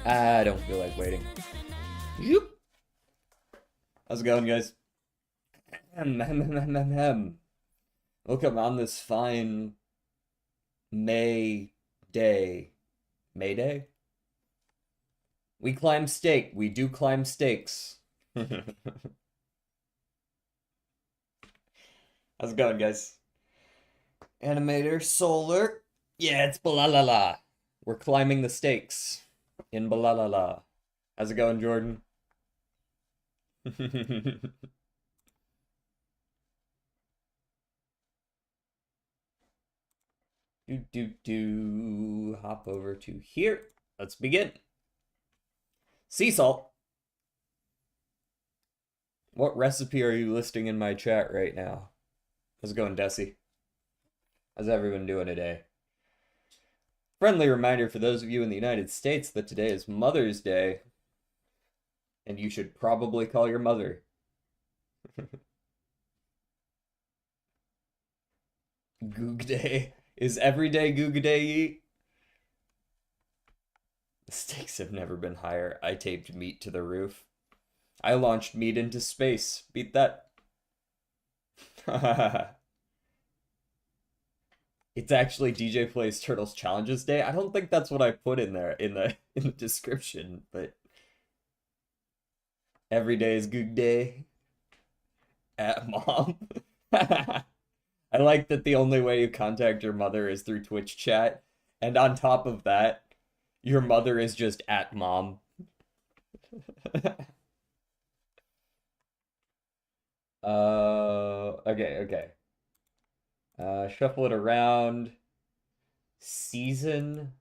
I don't feel like waiting. Yoop. How's it going, guys? Welcome on this fine May day. May Day? We climb stake. We do climb stakes. How's it going, guys? Animator, Solar. Yeah, it's Balalala. We're climbing the stakes in Balalala. How's it going, Jordan? Hop over to here. Let's begin. Sea salt. What recipe are you listing in my chat right now? How's it going, Desi? How's everyone doing today? Friendly reminder for those of you in the United States that today is Mother's Day, and you should probably call your mother. Goog Day. Is every day Goog Day? The stakes have never been higher. I taped meat to the roof. I launched meat into space. Beat that. It's actually DJ Plays Turtles Challenges Day. I don't think that's what I put in there in the description, but every day is Goog Day. At mom. I like that the only way you contact your mother is through Twitch chat, and on top of that, your mother is just at mom. Okay. Shuffle it around. Season,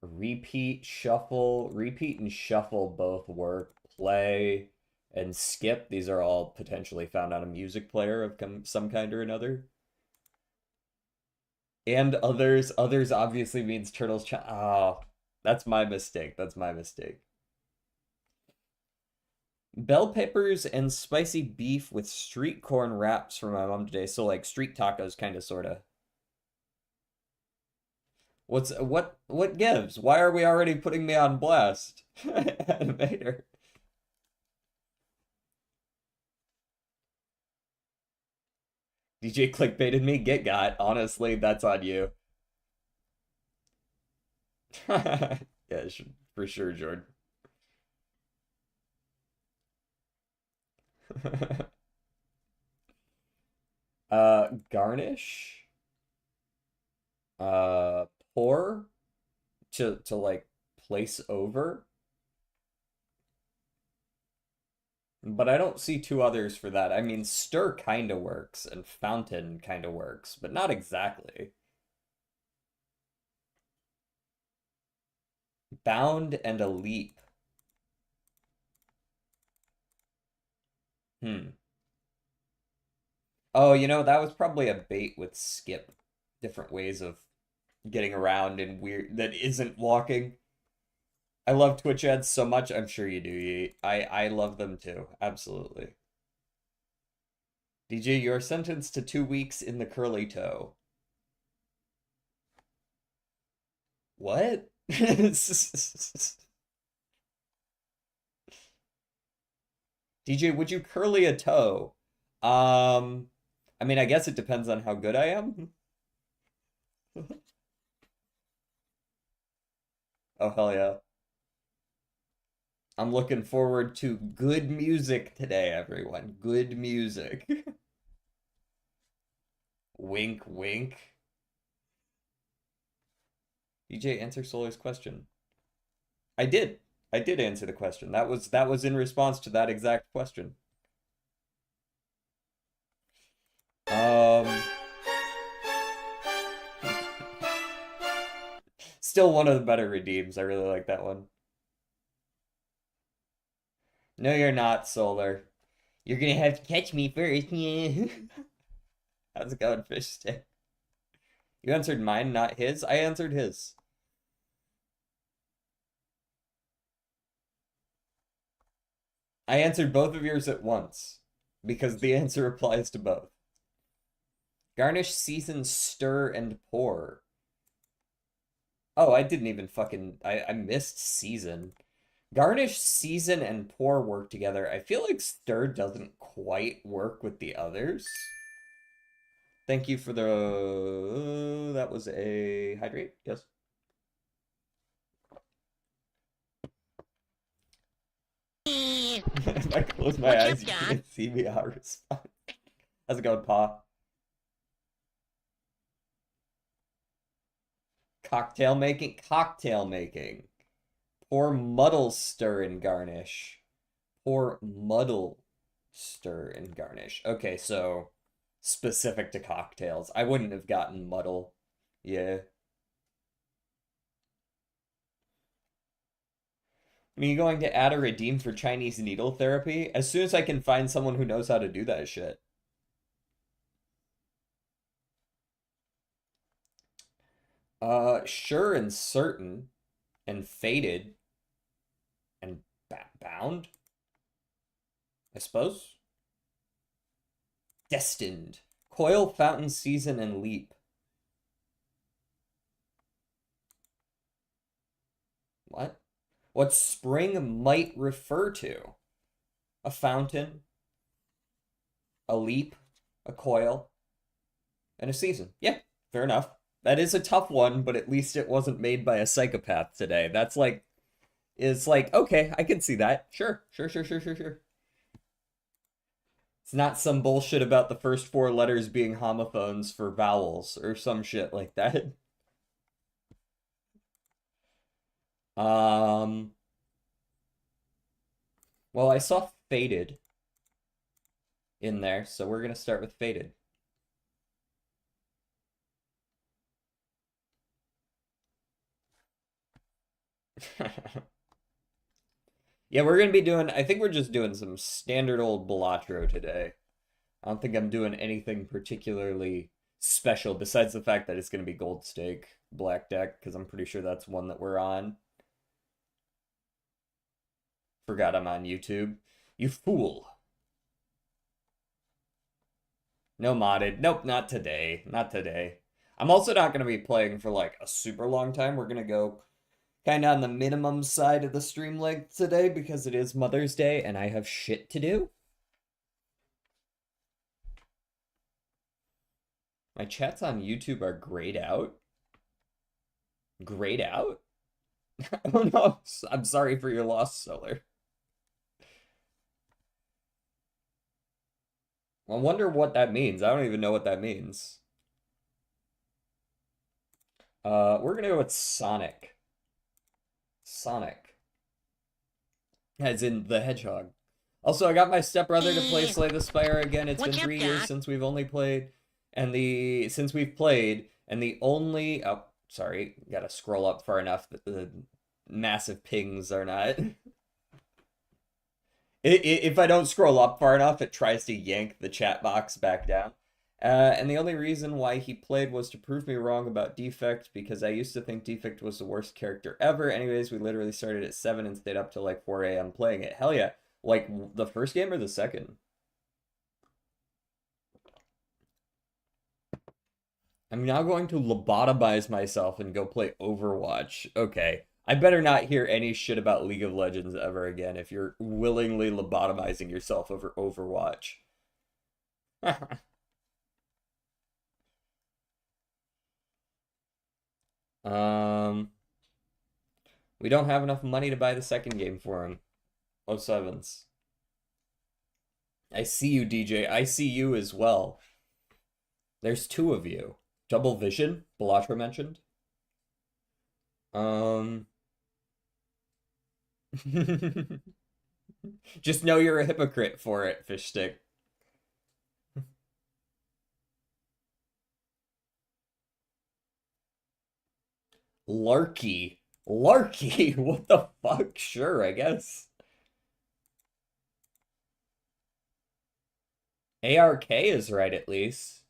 repeat, shuffle. Repeat and shuffle both work. Play and skip. These are all potentially found on a music player of some kind or another. And others. Others obviously means Turtles. Oh, that's my mistake. That's my mistake. Bell peppers and spicy beef with street corn wraps for my mom today. So like street tacos, kind of, sorta. What gives? Why are we already putting me on blast? Animator. DJ clickbaited me. Get got. Honestly, that's on you. Yeah, for sure, Jordan. Garnish. Pour to like place over. But I don't see two others for that. I mean, stir kind of works and fountain kind of works, but not exactly. Bound and a leap. Oh, that was probably a bait with skip. Different ways of getting around and weird that isn't walking. I love Twitch ads so much. I'm sure you do, Yeet. I love them too. Absolutely. DJ, you're sentenced to 2 weeks in the curly toe. What? DJ, would you curly a toe? I mean, I guess it depends on how good I am. Oh, hell yeah. I'm looking forward to good music today, everyone. Good music. Wink, wink. DJ, answer Solar's question. I did. I did answer the question. That was in response to that exact question. Still one of the better redeems. I really like that one. No, you're not, Solar. You're gonna have to catch me first. Yeah. How's it going, fish stick? You answered mine, not his? I answered his. I answered both of yours at once because the answer applies to both. Garnish, season, stir, and pour. Oh, I didn't even fucking... I missed season. Garnish, season, and pour work together. I feel like stir doesn't quite work with the others. Thank you for the... that was a hydrate? Yes. If I close my eyes, you can't see me. I'll respond. How's it going, Pa? Cocktail making? Cocktail making. Pour muddle, stir, and garnish. Pour muddle, stir, and garnish. Okay, so specific to cocktails. I wouldn't have gotten muddle. Yeah. Are you going to add or redeem for Chinese needle therapy? As soon as I can find someone who knows how to do that shit. Sure and certain and fated and bound, I suppose. Destined. Coil, fountain, season, and leap. What? What spring might refer to? A fountain, a leap, a coil, and a season. Yeah, fair enough. That is a tough one, but at least it wasn't made by a psychopath today. That's like, it's like, okay, I can see that. Sure. It's not some bullshit about the first four letters being homophones for vowels or some shit like that. Well, I saw Faded in there, so we're gonna start with Faded. Yeah, we're gonna be doing, I think we're just doing some standard old Balatro today. I don't think I'm doing anything particularly special besides the fact that it's gonna be Gold Stake Black Deck, because I'm pretty sure that's one that we're on. Forgot I'm on YouTube. You fool. No modded. Nope, not today. Not today. I'm also not going to be playing for like a super long time. We're going to go kind of on the minimum side of the stream length today because it is Mother's Day and I have shit to do. My chats on YouTube are grayed out. Grayed out? Oh no, I'm sorry for your loss, Solar. I wonder what that means. I don't even know what that means. We're gonna go with Sonic. Sonic. As in the Hedgehog. Also, I got my stepbrother to play Slay the Spire again. It's been 3 years since we've only played, and the only sorry, gotta scroll up far enough that the massive pings are not. If I don't scroll up far enough, it tries to yank the chat box back down. And the only reason why he played was to prove me wrong about Defect, because I used to think Defect was the worst character ever. Anyways, we literally started at 7 and stayed up till like 4 a.m. playing it. Hell yeah. Like, the first game or the second? I'm now going to lobotomize myself and go play Overwatch. Okay. I better not hear any shit about League of Legends ever again if you're willingly lobotomizing yourself over Overwatch. We don't have enough money to buy the second game for him. 07s. I see you, DJ. I see you as well. There's 2 of you. Double Vision, Balatro mentioned. Just know you're a hypocrite for it, Fish Stick. Larky. Larky? What the fuck? Sure, I guess. ARK is right at least.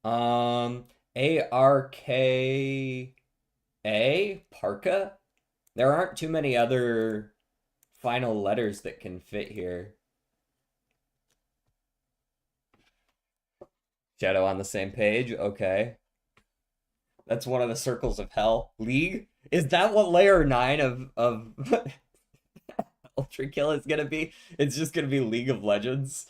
ARKA? Parka? There aren't too many other final letters that can fit here. Shadow on the same page? Okay. That's one of the circles of hell. League? Is that what layer 9 of Ultra Kill is gonna be? It's just gonna be League of Legends.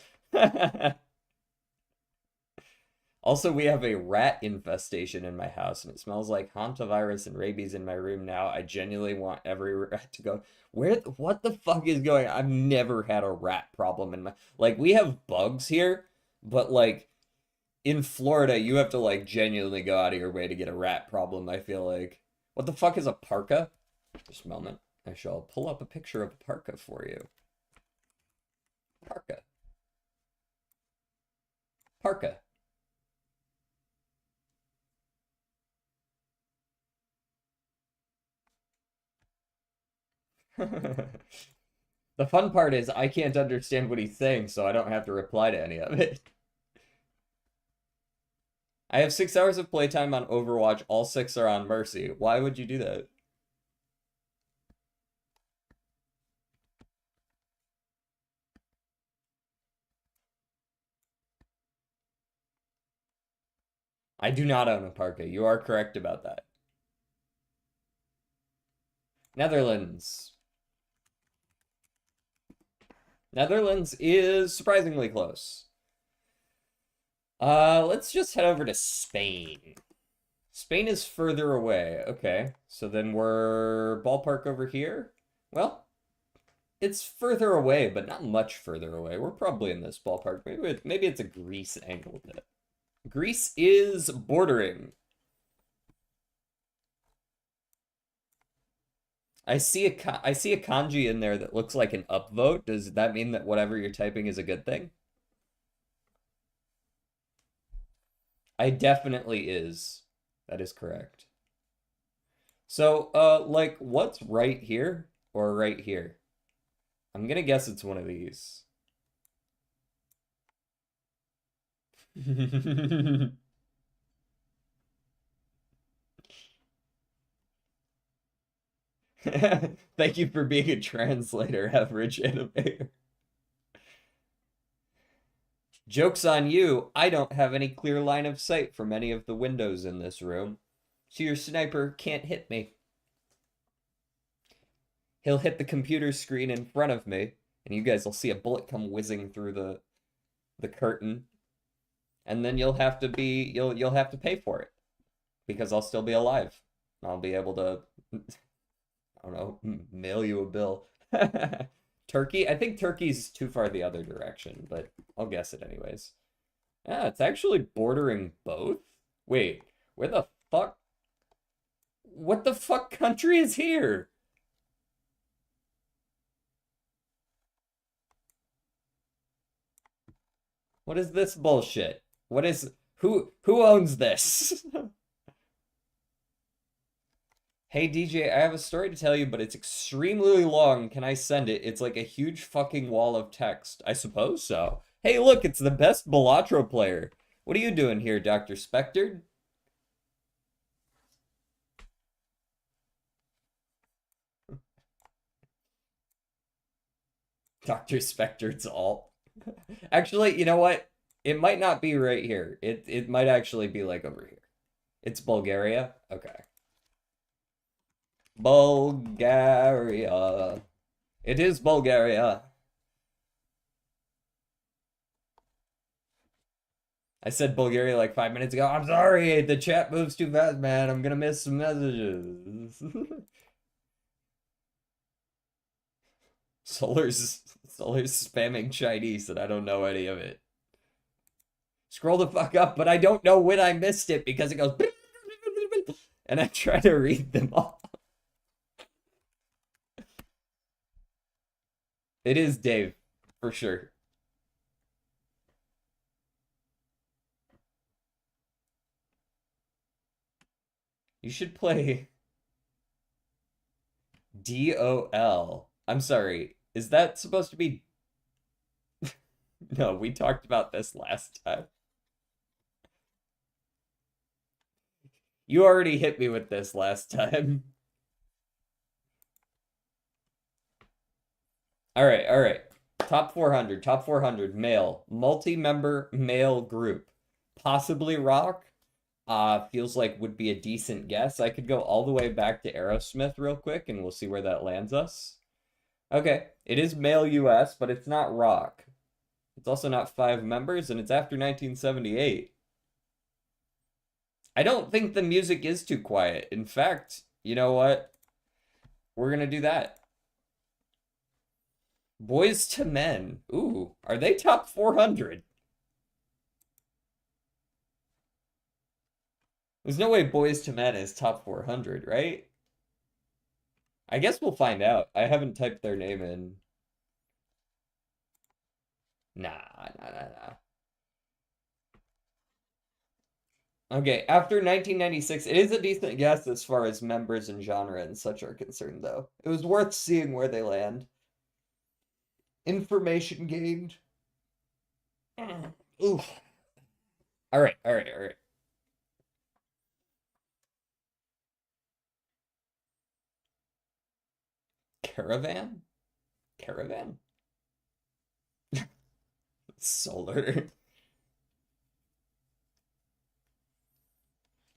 Also, we have a rat infestation in my house, and it smells like hantavirus and rabies in my room now. I genuinely want every rat to go. What the fuck is going on? I've never had a rat problem in my, like, we have bugs here, but like in Florida, you have to like genuinely go out of your way to get a rat problem, I feel like. What the fuck is a parka? Just a moment. I shall pull up a picture of a parka for you. Parka. Parka. The fun part is I can't understand what he's saying, so I don't have to reply to any of it. I have 6 hours of playtime on Overwatch. All 6 are on Mercy. Why would you do that? I do not own a parka. You are correct about that. Netherlands. Netherlands is surprisingly close. Let's just head over to Spain. Spain is further away. Okay, so then we're ballpark over here. Well, it's further away, but not much further away. We're probably in this ballpark. Maybe it's a Greece angle bit. Greece is bordering. I see a kanji in there that looks like an upvote. Does that mean that whatever you're typing is a good thing? I definitely is. That is correct. So, like, what's right here or right here? I'm gonna guess it's one of these. Thank you for being a translator, average animator. Joke's on you, I don't have any clear line of sight from any of the windows in this room, so your sniper can't hit me. He'll hit the computer screen in front of me, and you guys will see a bullet come whizzing through the curtain, and then you'll have to pay for it because I'll still be alive. I'll be able to, I don't know, mail you a bill. Turkey? I think Turkey's too far the other direction, but I'll guess it anyways. Yeah, it's actually bordering both. Wait, where the fuck? What the fuck country is here? What is this bullshit? Who owns this? Hey DJ, I have a story to tell you, but it's extremely long. Can I send it? It's like a huge fucking wall of text. I suppose so. Hey, look, it's the best Balatro player. What are you doing here, Dr. Spectre? Dr. Spectre's alt. Actually, you know what? It might not be right here. It might actually be like over here. It's Bulgaria? Okay. Bulgaria. It is Bulgaria. I said Bulgaria like 5 minutes ago. I'm sorry, the chat moves too fast, man. I'm gonna miss some messages. Solar's spamming Chinese and I don't know any of it. Scroll the fuck up, but I don't know when I missed it because it goes and I try to read them all. It is Dave, for sure. You should play DOL. I'm sorry. Is that supposed to be No, we talked about this last time. You already hit me with this last time. All right, all right. Top 400 male, multi-member male group. Possibly rock. Feels like would be a decent guess. I could go all the way back to Aerosmith real quick and we'll see where that lands us. Okay, it is male US, but it's not rock. It's also not 5 members and it's after 1978. I don't think the music is too quiet. In fact, you know what? We're gonna do that. Boys to Men. Ooh, are they top 400? There's no way Boys to Men is top 400, right? I guess we'll find out. I haven't typed their name in. Nah. Okay, after 1996, it is a decent guess as far as members and genre and such are concerned, though. It was worth seeing where they land. Information gained. Oof. All right. Caravan? Caravan? Solar.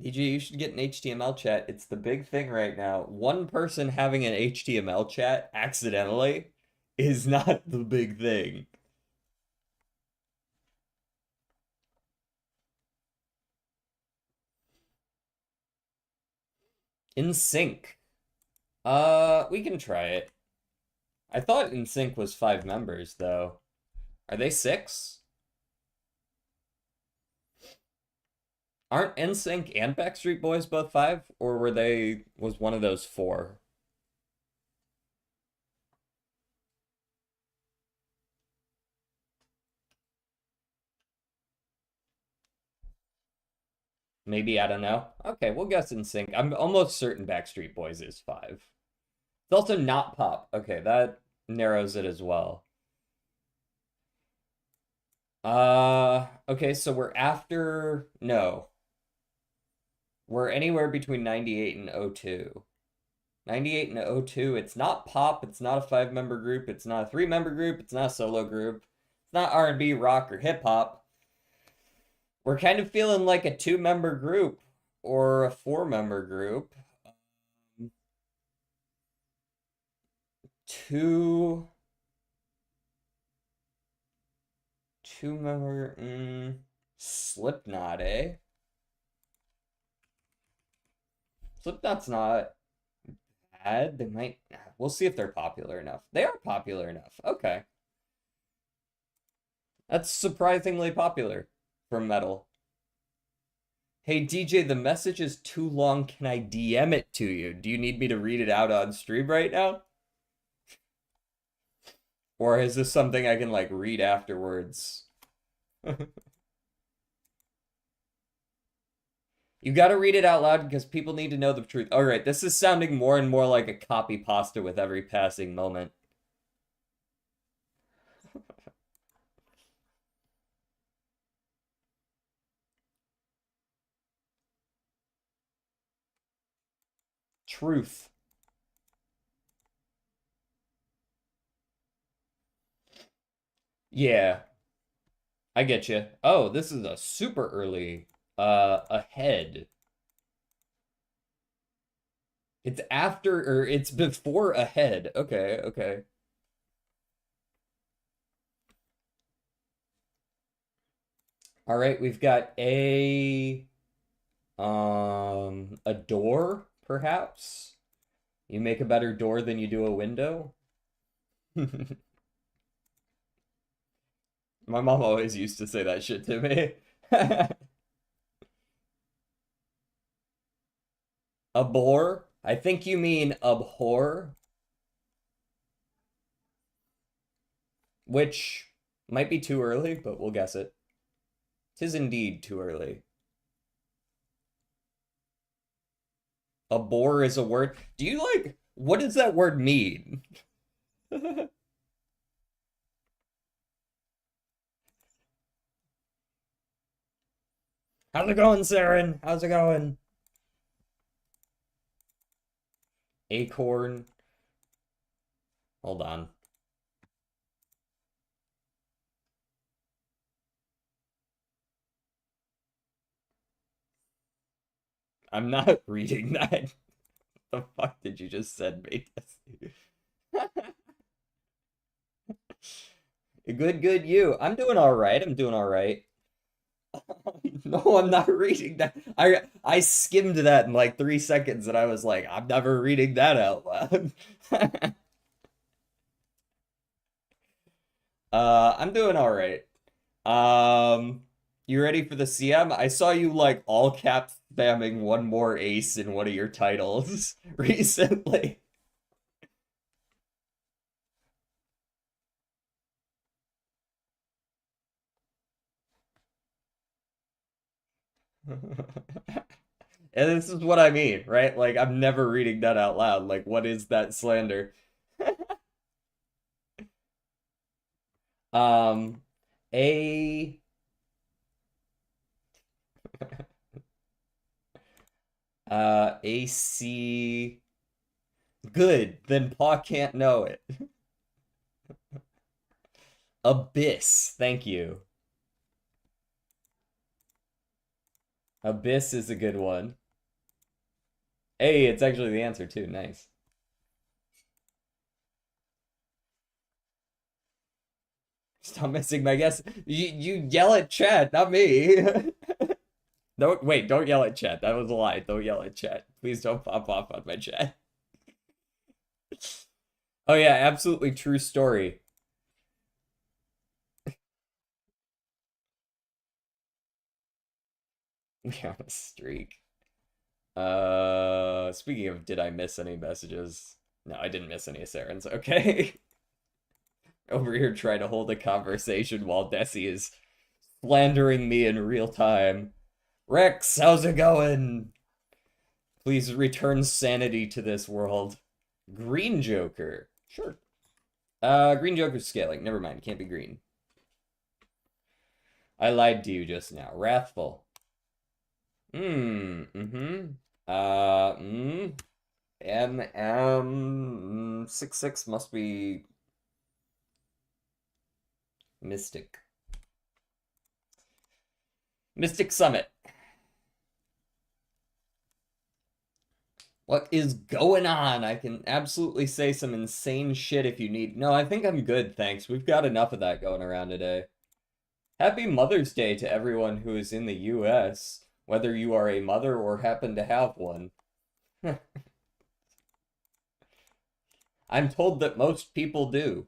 EG, you should get an HTML chat. It's the big thing right now. One person having an HTML chat accidentally is not the big thing. In Sync. We can try it. I thought In Sync was 5 members, though. Are they 6? Aren't NSYNC and Backstreet Boys both 5? Or was one of those 4? Maybe, I don't know. Okay, we'll guess NSYNC. I'm almost certain Backstreet Boys is 5. It's also not pop. Okay, that narrows it as well. Okay, so we're after... No. We're anywhere between 98 and 02. 98 and 02, it's not pop, it's not a 5-member group, it's not a 3-member group, it's not a solo group, it's not R&B, rock, or hip-hop. We're kind of feeling like a 2-member group or a 4-member group. Two-member, Slipknot, eh? Slipknot's not bad. They might. We'll see if they're popular enough. They are popular enough. Okay. That's surprisingly popular for metal. Hey DJ, the message is too long. Can I DM it to you? Do you need me to read it out on stream right now? Or is this something I can like read afterwards? You gotta read it out loud because people need to know the truth. All right, this is sounding more and more like a copy pasta with every passing moment. Truth. Yeah, I get you. Oh, this is a super early ahead. It's after or it's before ahead. Okay. All right, we've got a door, perhaps. You make a better door than you do a window. My mom always used to say that shit to me. Abhor? I think you mean abhor, which might be too early, but we'll guess it. Tis indeed too early. Abhor is a word. Do you like, what does that word mean? How's it going, Saren? How's it going? Acorn. Hold on. I'm not reading that. The fuck did you just send me? Good, good, you. I'm doing all right. I'm doing all right. No, I'm not reading that. I skimmed that in like 3 seconds, and I was like, I'm never reading that out loud. I'm doing all right. Um, you ready for the CM? I saw you like all cap spamming one more ace in one of your titles recently. And this is what I mean, right? Like, I'm never reading that out loud. Like, what is that slander? Um, a AC good, then Paw can't know it. Abyss, thank you. Abyss is a good one. Hey, it's actually the answer too. Nice. Stop missing my guess. You yell at chat, not me. Don't wait, don't yell at chat. That was a lie. Don't yell at chat. Please don't pop off on my chat. Oh yeah, absolutely true story. We on a streak. Speaking of, did I miss any messages? No, I didn't miss any Sarens. Okay. Over here trying to hold a conversation while Desi is slandering me in real time. Rex, how's it going? Please return sanity to this world. Green Joker. Sure. Green Joker's scaling. Never mind. Can't be green. I lied to you just now. Wrathful. Mm-hmm. Uh, mm. MM 66 must be Mystic. Mystic Summit. What is going on? I can absolutely say some insane shit if you need. No, I think I'm good, thanks. We've got enough of that going around today. Happy Mother's Day to everyone who is in the US, whether you are a mother or happen to have one. I'm told that most people do.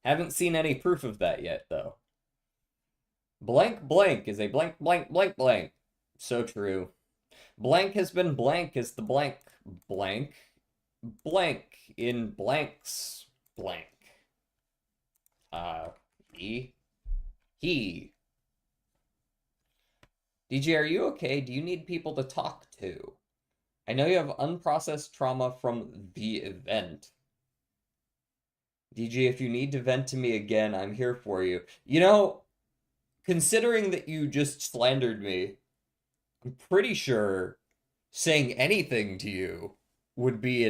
Haven't seen any proof of that yet, though. Blank blank is a blank blank blank blank. So true. Blank has been blank as the blank blank blank in blanks blank. Uh, he. He. DJ, are you okay? Do you need people to talk to? I know you have unprocessed trauma from the event. DJ, if you need to vent to me again, I'm here for you. You know, considering that you just slandered me, I'm pretty sure saying anything to you would be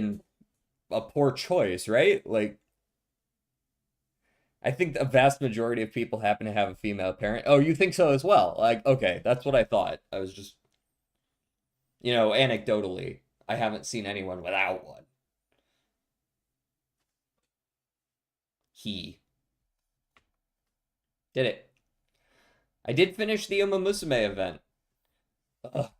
a poor choice, right? Like, I think a vast majority of people happen to have a female parent. Oh, you think so as well? Like, okay, that's what I thought. I was just, anecdotally, I haven't seen anyone without one. He did it. I did finish the Uma Musume event.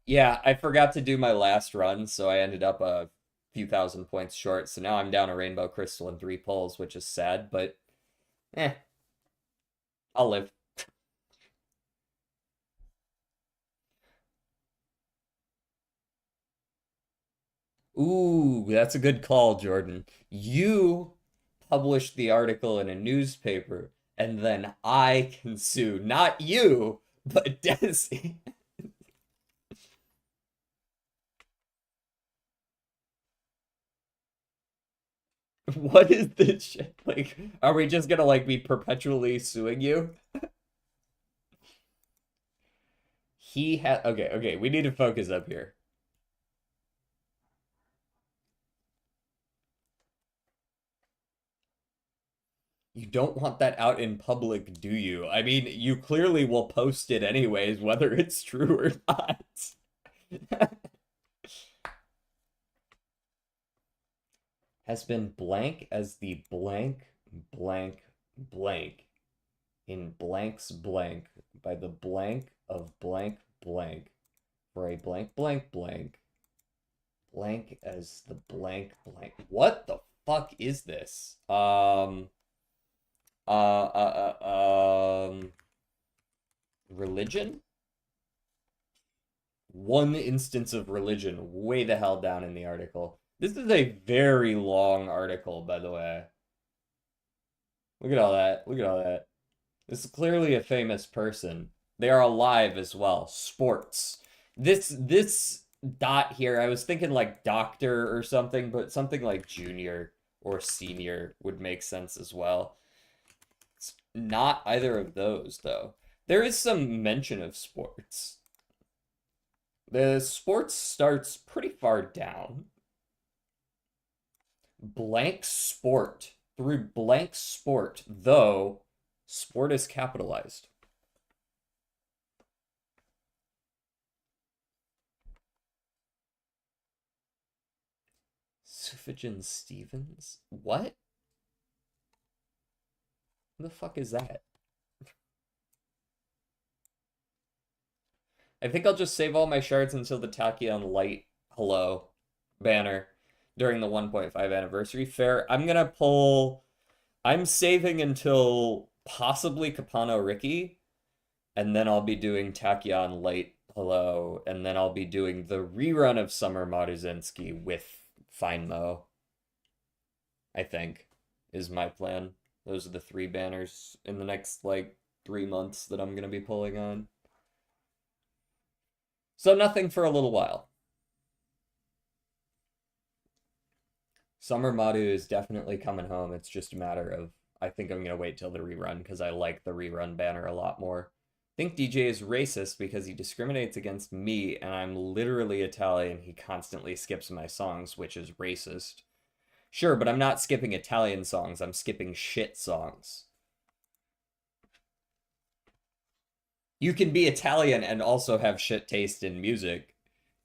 Yeah, I forgot to do my last run, so I ended up a few thousand points short. So now I'm down a Rainbow Crystal and 3 pulls, which is sad, but eh, I'll live. Ooh, that's a good call, Jordan. You published the article in a newspaper, and then I can sue, not you, but Desi. What is this shit? Like, are we just gonna like be perpetually suing you? He had okay, we need to focus up here. You don't want that out in public, do you? I mean, you clearly will post it anyways, whether it's true or not. Has been blank as the blank blank blank in blank's blank by the blank of blank blank for a blank blank blank blank as the blank blank. What the fuck is this? Religion? One instance of religion way the hell down in the article. This is a very long article, by the way. Look at all that. Look at all that. This is clearly a famous person. They are alive as well. Sports. This dot here, I was thinking like doctor or something, but something like junior or senior would make sense as well. It's not either of those, though. There is some mention of sports. The sports starts pretty far down. Blank sport. Through blank sport, though sport is capitalized. Sufjan Stevens? What? Who the fuck is that? I think I'll just save all my shards until the Tachyon Light Hello banner during the 1.5 anniversary fair. I'm saving until possibly Capano Ricky, and then I'll be doing Tachyon Light Hello, and then I'll be doing the rerun of Summer Maruzinski with Fine Mo, I think, is my plan. Those are the 3 banners in the next, like, 3 months that I'm gonna be pulling on. So nothing for a little while. Summer Madu is definitely coming home. It's just a matter of, I think I'm going to wait till the rerun because I like the rerun banner a lot more. I think DJ is racist because he discriminates against me and I'm literally Italian. He constantly skips my songs, which is racist. Sure, but I'm not skipping Italian songs. I'm skipping shit songs. You can be Italian and also have shit taste in music.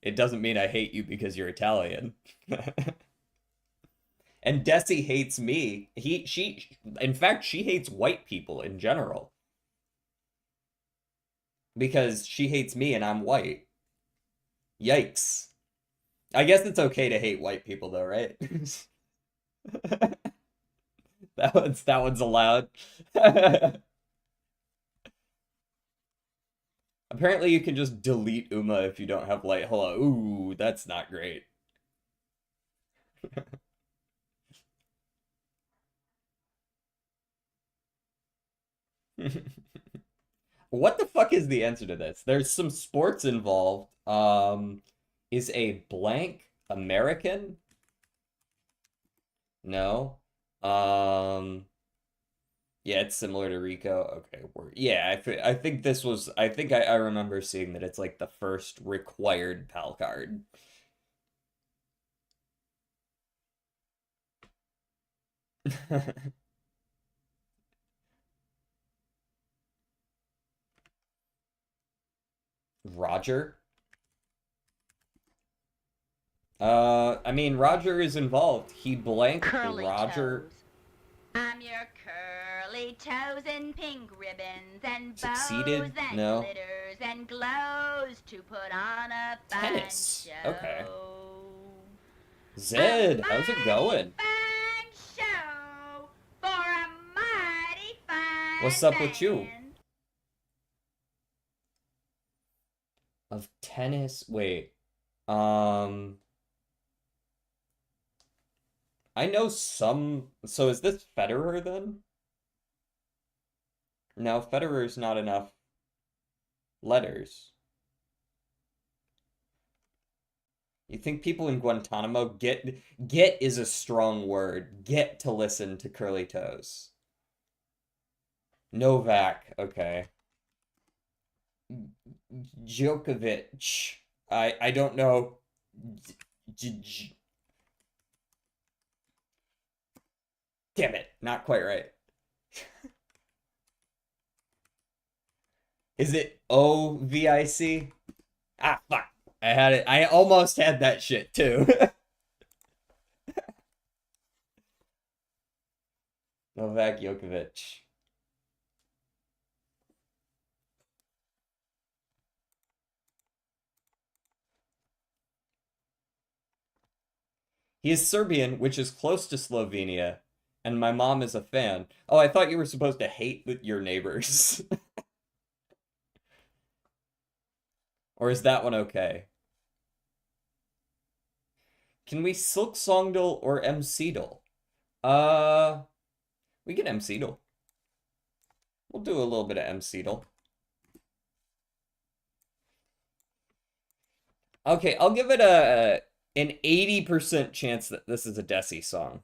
It doesn't mean I hate you because you're Italian. And Desi hates me. In fact, she hates white people in general. Because she hates me and I'm white. Yikes. I guess it's okay to hate white people though, right? That one's allowed. Apparently you can just delete Uma if you don't have light hello. Ooh, that's not great. What the fuck is the answer to this? There's some sports involved. Is a blank American? No. Yeah, it's similar to Rico. Okay, yeah, I think this was. I think I remember seeing that it's like the first required PAL card. Roger. I mean, Roger is involved. He blanked Curly Roger. toes. I'm your curly toes in pink ribbons and bows Succeeded? and No. glitters and glows to put on a fine Tennis. show. Okay. Zed, how's it going? Fine show for a mighty fine What's up with you? man. Of tennis? Wait. I know some. So is this Federer then? No, Federer's not enough letters. You think people in Guantanamo get is a strong word. Get to listen to Curly Toes. Novak, okay. Djokovic. I don't know. Damn it, not quite right. Is it Ovic? Ah, fuck. I had it. I almost had that shit too. Novak Djokovic. He is Serbian, which is close to Slovenia, and my mom is a fan. Oh, I thought you were supposed to hate your neighbors. Or is that one okay? Can we Silk Songdal or MCdal? Uh, we can MCdal. We'll do a little bit of MCdal. Okay, I'll give it an 80% chance that this is a Desi song.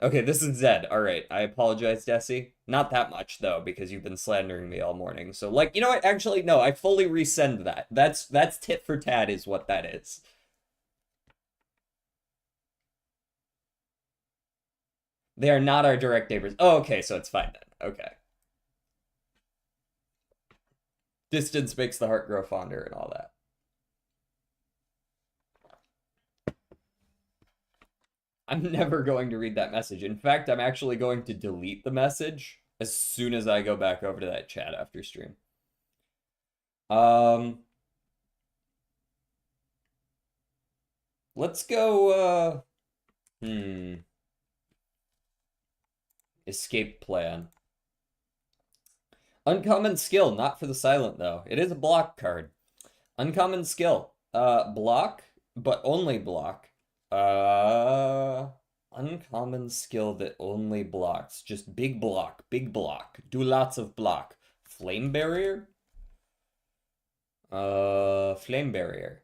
Okay, this is Zed. All right, I apologize, Desi. Not that much though, because you've been slandering me all morning. So, like, you know what? Actually, no. I fully resend that. That's tit for tat, is what that is. They are not our direct neighbors. Oh, okay, so it's fine then. Okay. Distance makes the heart grow fonder and all that. I'm never going to read that message. In fact, I'm actually going to delete the message as soon as I go back over to that chat after stream. Let's go, escape plan. Uncommon skill, not for the silent though. It is a block card. Uncommon skill. Block, but only block. Uncommon skill that only blocks. Just big block, big block. Do lots of block. Flame barrier? Flame barrier.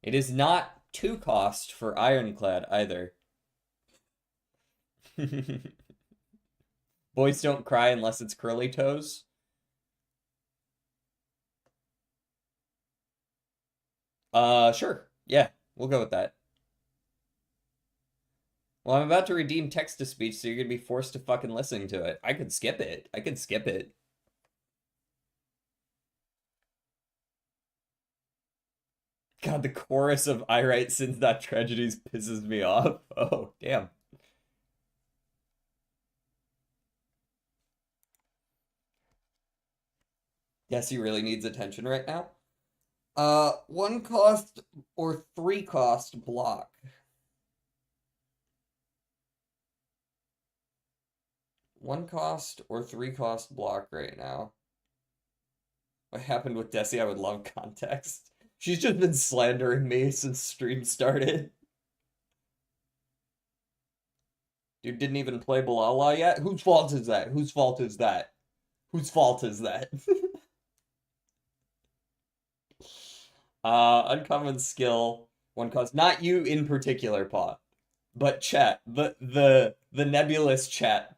It is not 2 cost for ironclad either. Boys don't cry unless it's curly toes. Sure. Yeah, we'll go with that. Well, I'm about to redeem text-to-speech, so you're gonna be forced to fucking listen to it. I could skip it. I could skip it. God, the chorus of I write since that tragedies pisses me off. Oh, damn. Yes, he really needs attention right now. 1 cost or 3 cost block. 1 cost or 3 cost block right now. What happened with Desi? I would love context. She's just been slandering me since stream started. Dude didn't even play Balala yet? Whose fault is that? Whose fault is that? Whose fault is that? Uncommon skill. 1 cost. Not you in particular, Paw. But chat. The nebulous chat.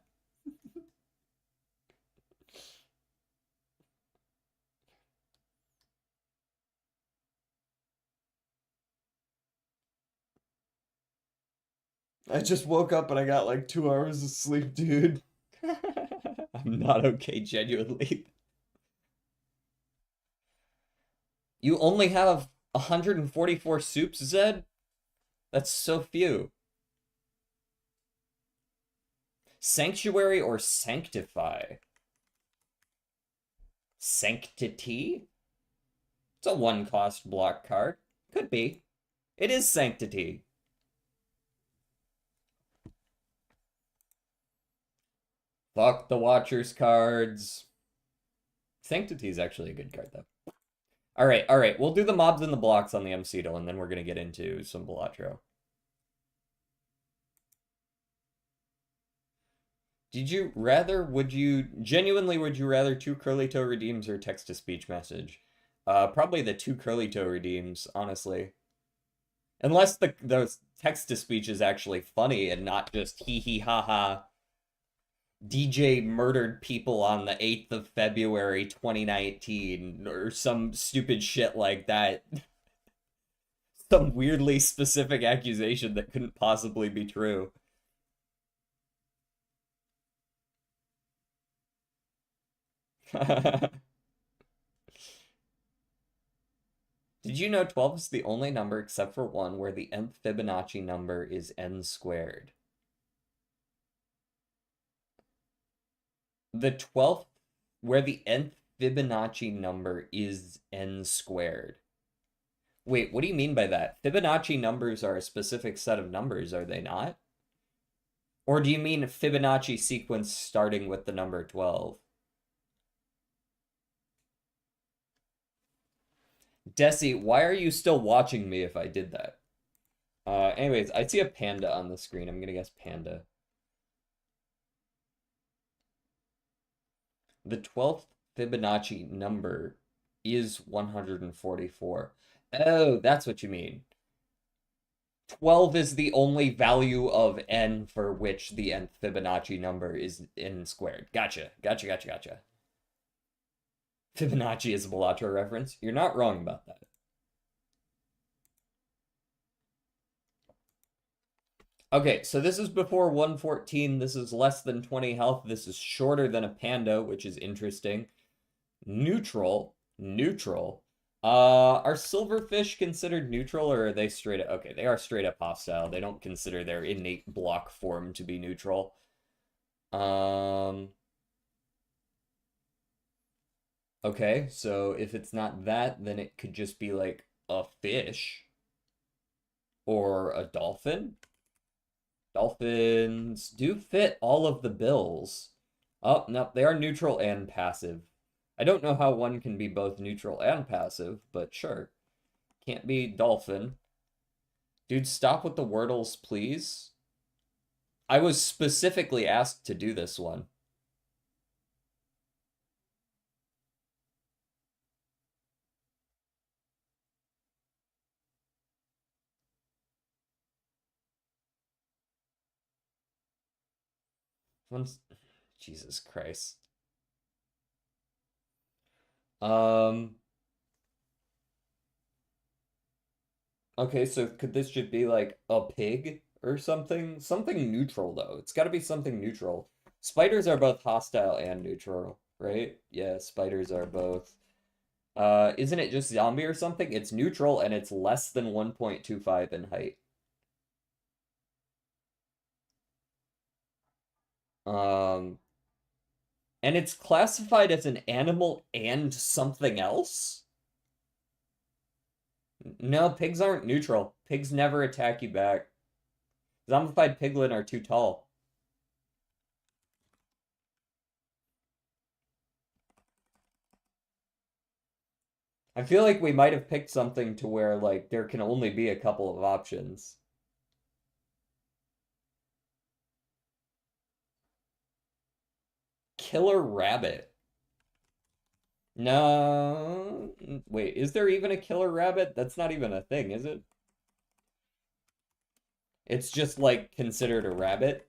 I just woke up and I got like 2 hours of sleep, dude. I'm not okay, genuinely. You only have 144 soups, Zed? That's so few. Sanctuary or Sanctify? Sanctity? It's a 1 cost block card. Could be. It is Sanctity. Fuck the Watchers cards. Sanctity is actually a good card, though. Alright. We'll do the mobs and the blocks on the MCDL, and then we're gonna get into some Balatro. Would you rather 2 curly toe redeems or text-to-speech message? Probably the 2 curly toe redeems, honestly. Unless the text-to-speech is actually funny and not just hee hee ha ha. DJ murdered people on the 8th of February 2019 or some stupid shit like that. Some weirdly specific accusation that couldn't possibly be true. Did you know 12 is the only number except for 1 where the nth Fibonacci number is n squared? The 12th, where the nth Fibonacci number is n squared. Wait, what do you mean by that? Fibonacci numbers are a specific set of numbers, are they not? Or do you mean Fibonacci sequence starting with the number 12? Desi, why are you still watching me if I did that? Anyways, I see a panda on the screen. I'm gonna guess panda. The 12th Fibonacci number is 144. Oh, that's what you mean. 12 is the only value of n for which the nth Fibonacci number is n squared. Gotcha. Fibonacci is a Balatro reference. You're not wrong about that. Okay, so this is before 114. This is less than 20 health. This is shorter than a panda, which is interesting. Neutral. Are silverfish considered neutral, or are they straight up? Okay, they are straight up hostile. They don't consider their innate block form to be neutral. Okay, so if it's not that, then it could just be like a fish or a dolphin. Dolphins do fit all of the bills. Oh, no, they are neutral and passive. I don't know how one can be both neutral and passive, but sure. Can't be dolphin. Dude, stop with the wordles, please. I was specifically asked to do this one. Once, Jesus Christ. Okay, so could this just be like a pig or something? Something neutral though. It's got to be something neutral. Spiders are both hostile and neutral, right? Yeah, spiders are both. Isn't it just zombie or something? It's neutral and it's less than 1.25 in height. Um, and it's classified as an animal and something else? No, pigs aren't neutral. Pigs never attack you back. Zombified piglin are too tall. I feel like we might have picked something to where, like, there can only be a couple of options. Killer rabbit. No. Wait, is there even a killer rabbit? That's not even a thing, is it? It's just, like, considered a rabbit.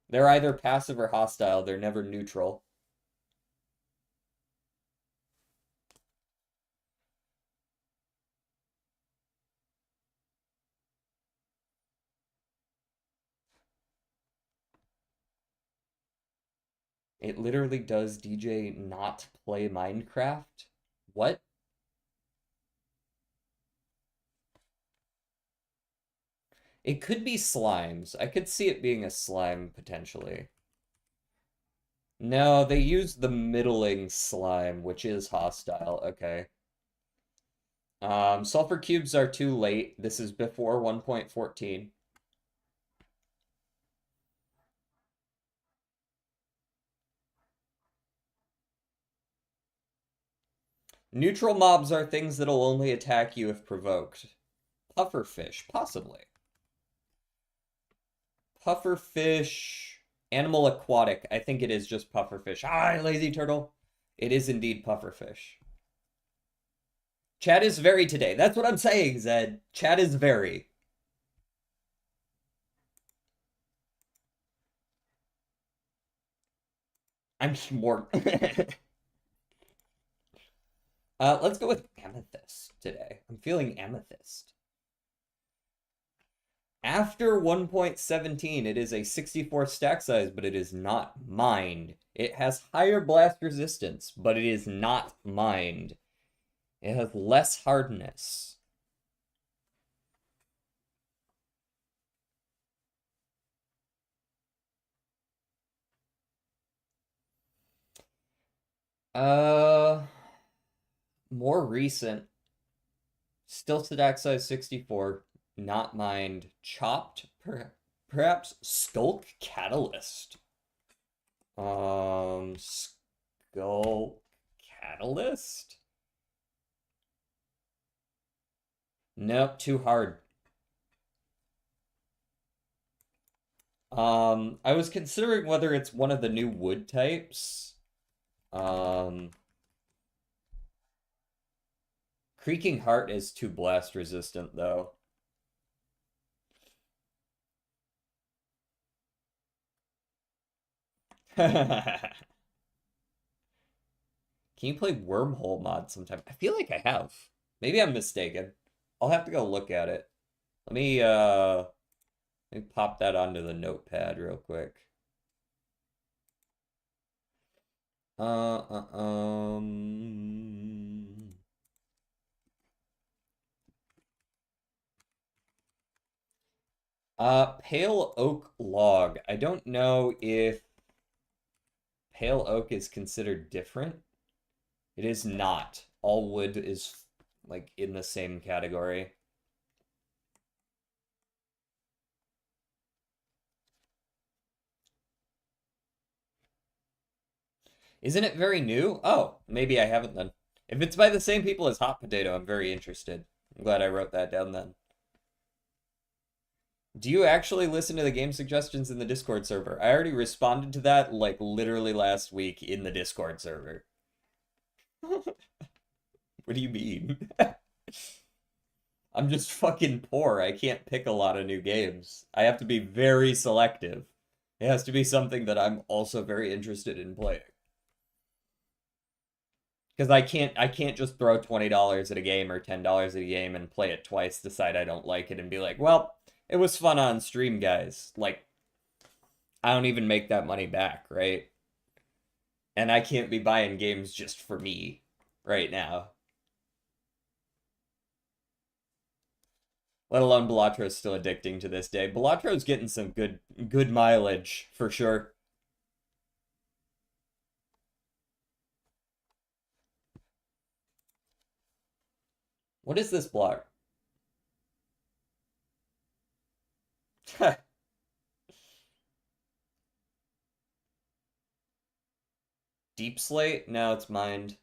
They're either passive or hostile. They're never neutral. It literally does DJ not play Minecraft? What? It could be slimes. I could see it being a slime, potentially. No, they use the middling slime, which is hostile. Okay. Sulfur cubes are too late. This is before 1.14. Neutral mobs are things that'll only attack you if provoked. Pufferfish, possibly. Pufferfish, animal aquatic. I think it is just pufferfish. Ah, lazy turtle. It is indeed pufferfish. Chat is very today. That's what I'm saying, Zed. Chat is very. I'm more. Let's go with amethyst today. I'm feeling amethyst. After 1.17, it is a 64 stack size, but it is not mined. It has higher blast resistance, but it is not mined. It has less hardness. Uh, More recent. Still stack size 64, not mined. Chopped, perhaps Skulk Catalyst. Skulk Catalyst? Nope, too hard. I was considering whether it's one of the new wood types. Um, Creaking Heart is too blast resistant, though. Can you play Wormhole mod sometime? I feel like I have. Maybe I'm mistaken. I'll have to go look at it. Let me pop that onto the notepad real quick. Uh, uh, um... Pale Oak Log. I don't know if Pale Oak is considered different. It is not. All wood is like in the same category. Isn't it very new? Oh, maybe I haven't then. If it's by the same people as Hot Potato, I'm very interested. I'm glad I wrote that down then. Do you actually listen to the game suggestions in the Discord server? I already responded to that like literally last week in the Discord server. What do you mean? I'm just fucking poor. I can't pick a lot of new games. I have to be very selective. It has to be something that I'm also very interested in playing. Because I can't just throw $20 at a game or $10 at a game and play it twice, decide I don't like it, and be like, well, it was fun on stream, guys. Like, I don't even make that money back, right? And I can't be buying games just for me right now. Let alone Balatro is still addicting to this day. Balatro's getting some good mileage for sure. What is this block? Deep Slate? No, it's mined.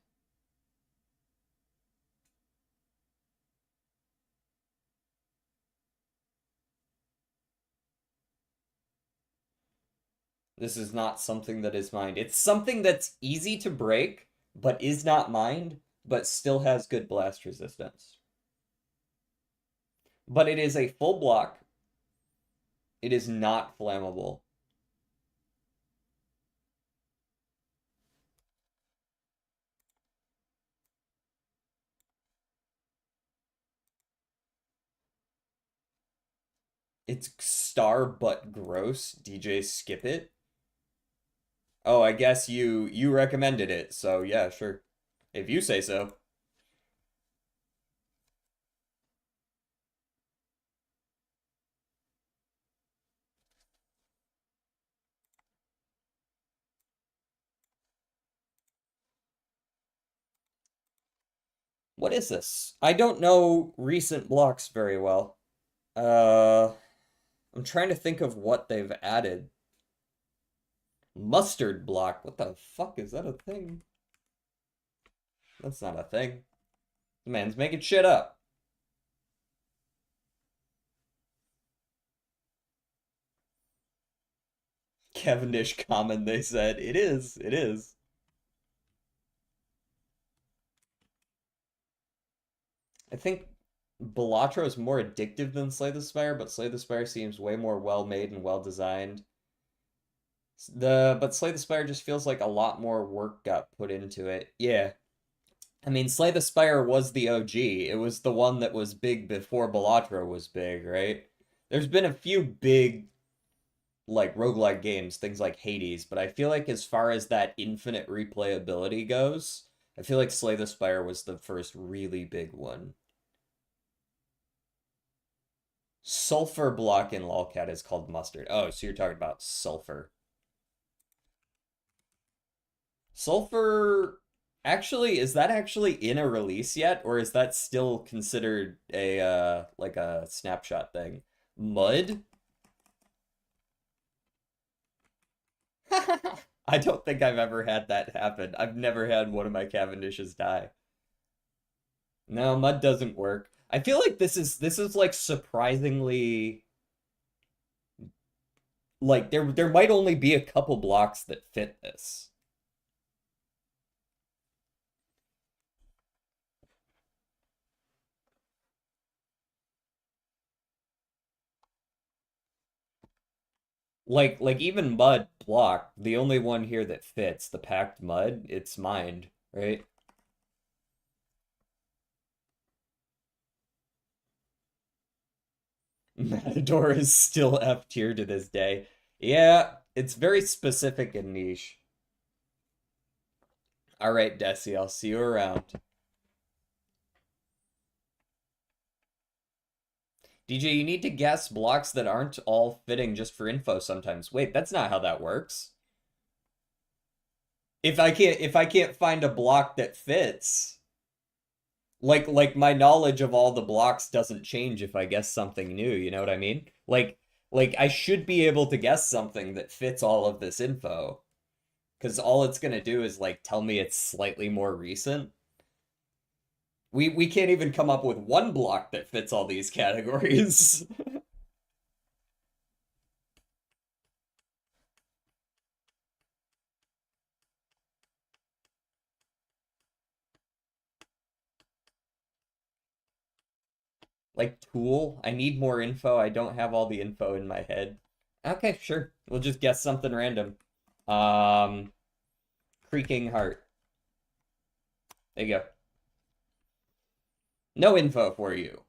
This is not something that is mined. It's something that's easy to break, but is not mined, but still has good blast resistance. But it is a full block. It is not flammable. It's star but gross. DJ skip it. Oh, I guess you recommended it, so yeah, sure. If you say so. What is this? I don't know recent blocks very well. Uh, I'm trying to think of what they've added. Mustard block. What the fuck is that a thing? That's not a thing. The man's making shit up. Cavendish common, they said. It is. It is. I think Balatro is more addictive than Slay the Spire, but Slay the Spire seems way more well made and well designed. But Slay the Spire just feels like a lot more work got put into it. Yeah. I mean, Slay the Spire was the OG. It was the one that was big before Balatro was big, right? There's been a few big like roguelike games, things like Hades, but I feel like as far as that infinite replayability goes, I feel like Slay the Spire was the first really big one. Sulfur block in Lolcat is called mustard. Oh, so you're talking about sulfur. Sulfur actually is that actually in a release yet, or is that still considered a like a snapshot thing? Mud? I don't think I've ever had that happen. I've never had one of my Cavendishes die. No, mud doesn't work. I feel like this is like surprisingly like there might only be a couple blocks that fit this. Like even mud block, the only one here that fits, the packed mud, it's mined, right? Matador is still F tier to this day. Yeah, it's very specific and niche. All right, Desi, I'll see you around. DJ, you need to guess blocks that aren't all fitting just for info sometimes. Wait, that's not how that works. If I can't find a block that fits, like my knowledge of all the blocks doesn't change if I guess something new, you know what I mean? Like I should be able to guess something that fits all of this info, because all it's gonna do is like tell me it's slightly more recent. We can't even come up with one block that fits all these categories. Like Tool, I need more info. I don't have all the info in my head. Okay, sure. We'll just guess something random. Um, Creaking Heart. There you go. No info for you.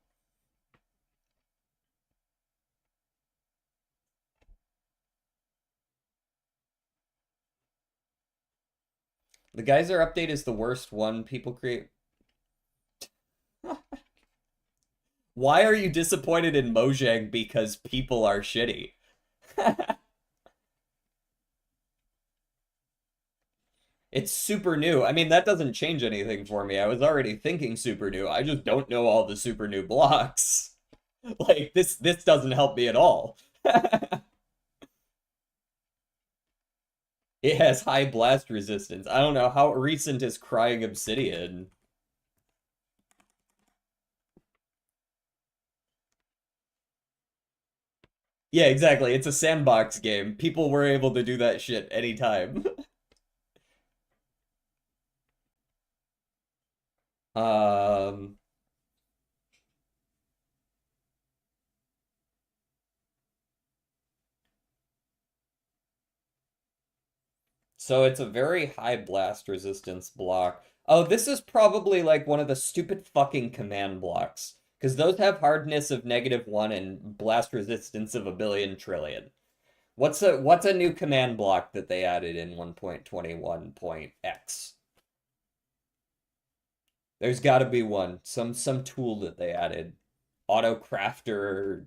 The Geyser update is the worst one people create. Why are you disappointed in Mojang because people are shitty? It's super new. I mean, that doesn't change anything for me. I was already thinking super new. I just don't know all the super new blocks. Like this doesn't help me at all. It has high blast resistance. I don't know how recent is Crying Obsidian. Yeah, exactly. It's a sandbox game. People were able to do that shit anytime. Um, so it's a very high blast resistance block. Oh, this is probably like one of the stupid fucking command blocks. Because those have hardness of -1 and blast resistance of a billion trillion. What's a new command block that they added in 1.21.x? There's got to be one. Some tool that they added. Auto crafter or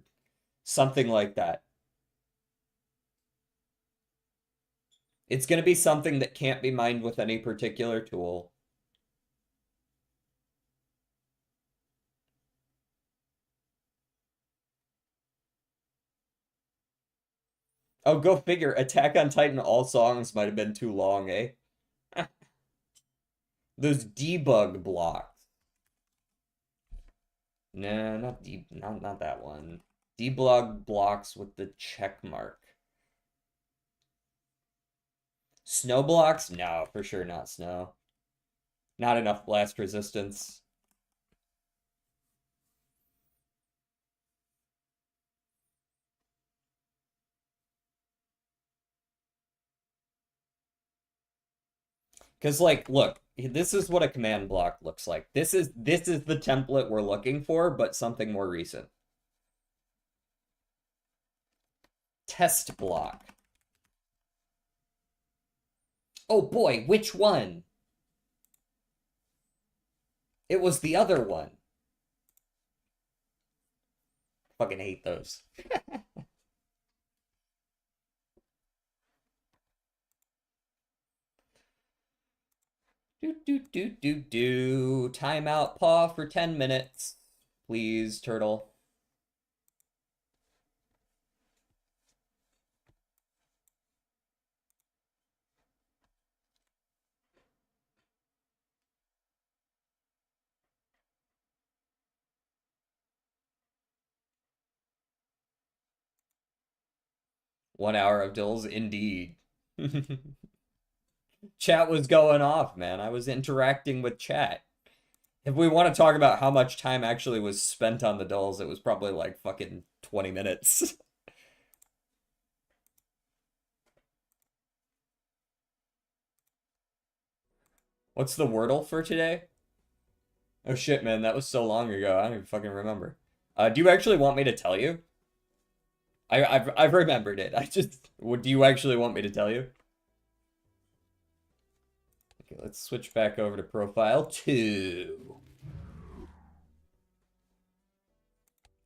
something like that. It's going to be something that can't be mined with any particular tool. Oh, go figure. Attack on Titan all songs might have been too long, eh? Those debug blocks. No, not that one. Debug blocks with the check mark. Snow blocks? No, for sure not snow. Not enough blast resistance. Because, like, look, this is what a command block looks like. This is the template we're looking for, but something more recent. Test block. Oh boy, which one? It was the other one. Fucking hate those. Do. Timeout paw for 10 minutes. Please, turtle. One hour of dills, indeed. Chat was going off, man. I was interacting with chat. If we want to talk about how much time actually was spent on the dolls, it was probably like fucking 20 minutes. What's the Wordle for today? Oh shit, man, that was so long ago. I don't even fucking remember. Do you actually want me to tell you? I've remembered it. Do you actually want me to tell you? Okay, let's switch back over to profile 2.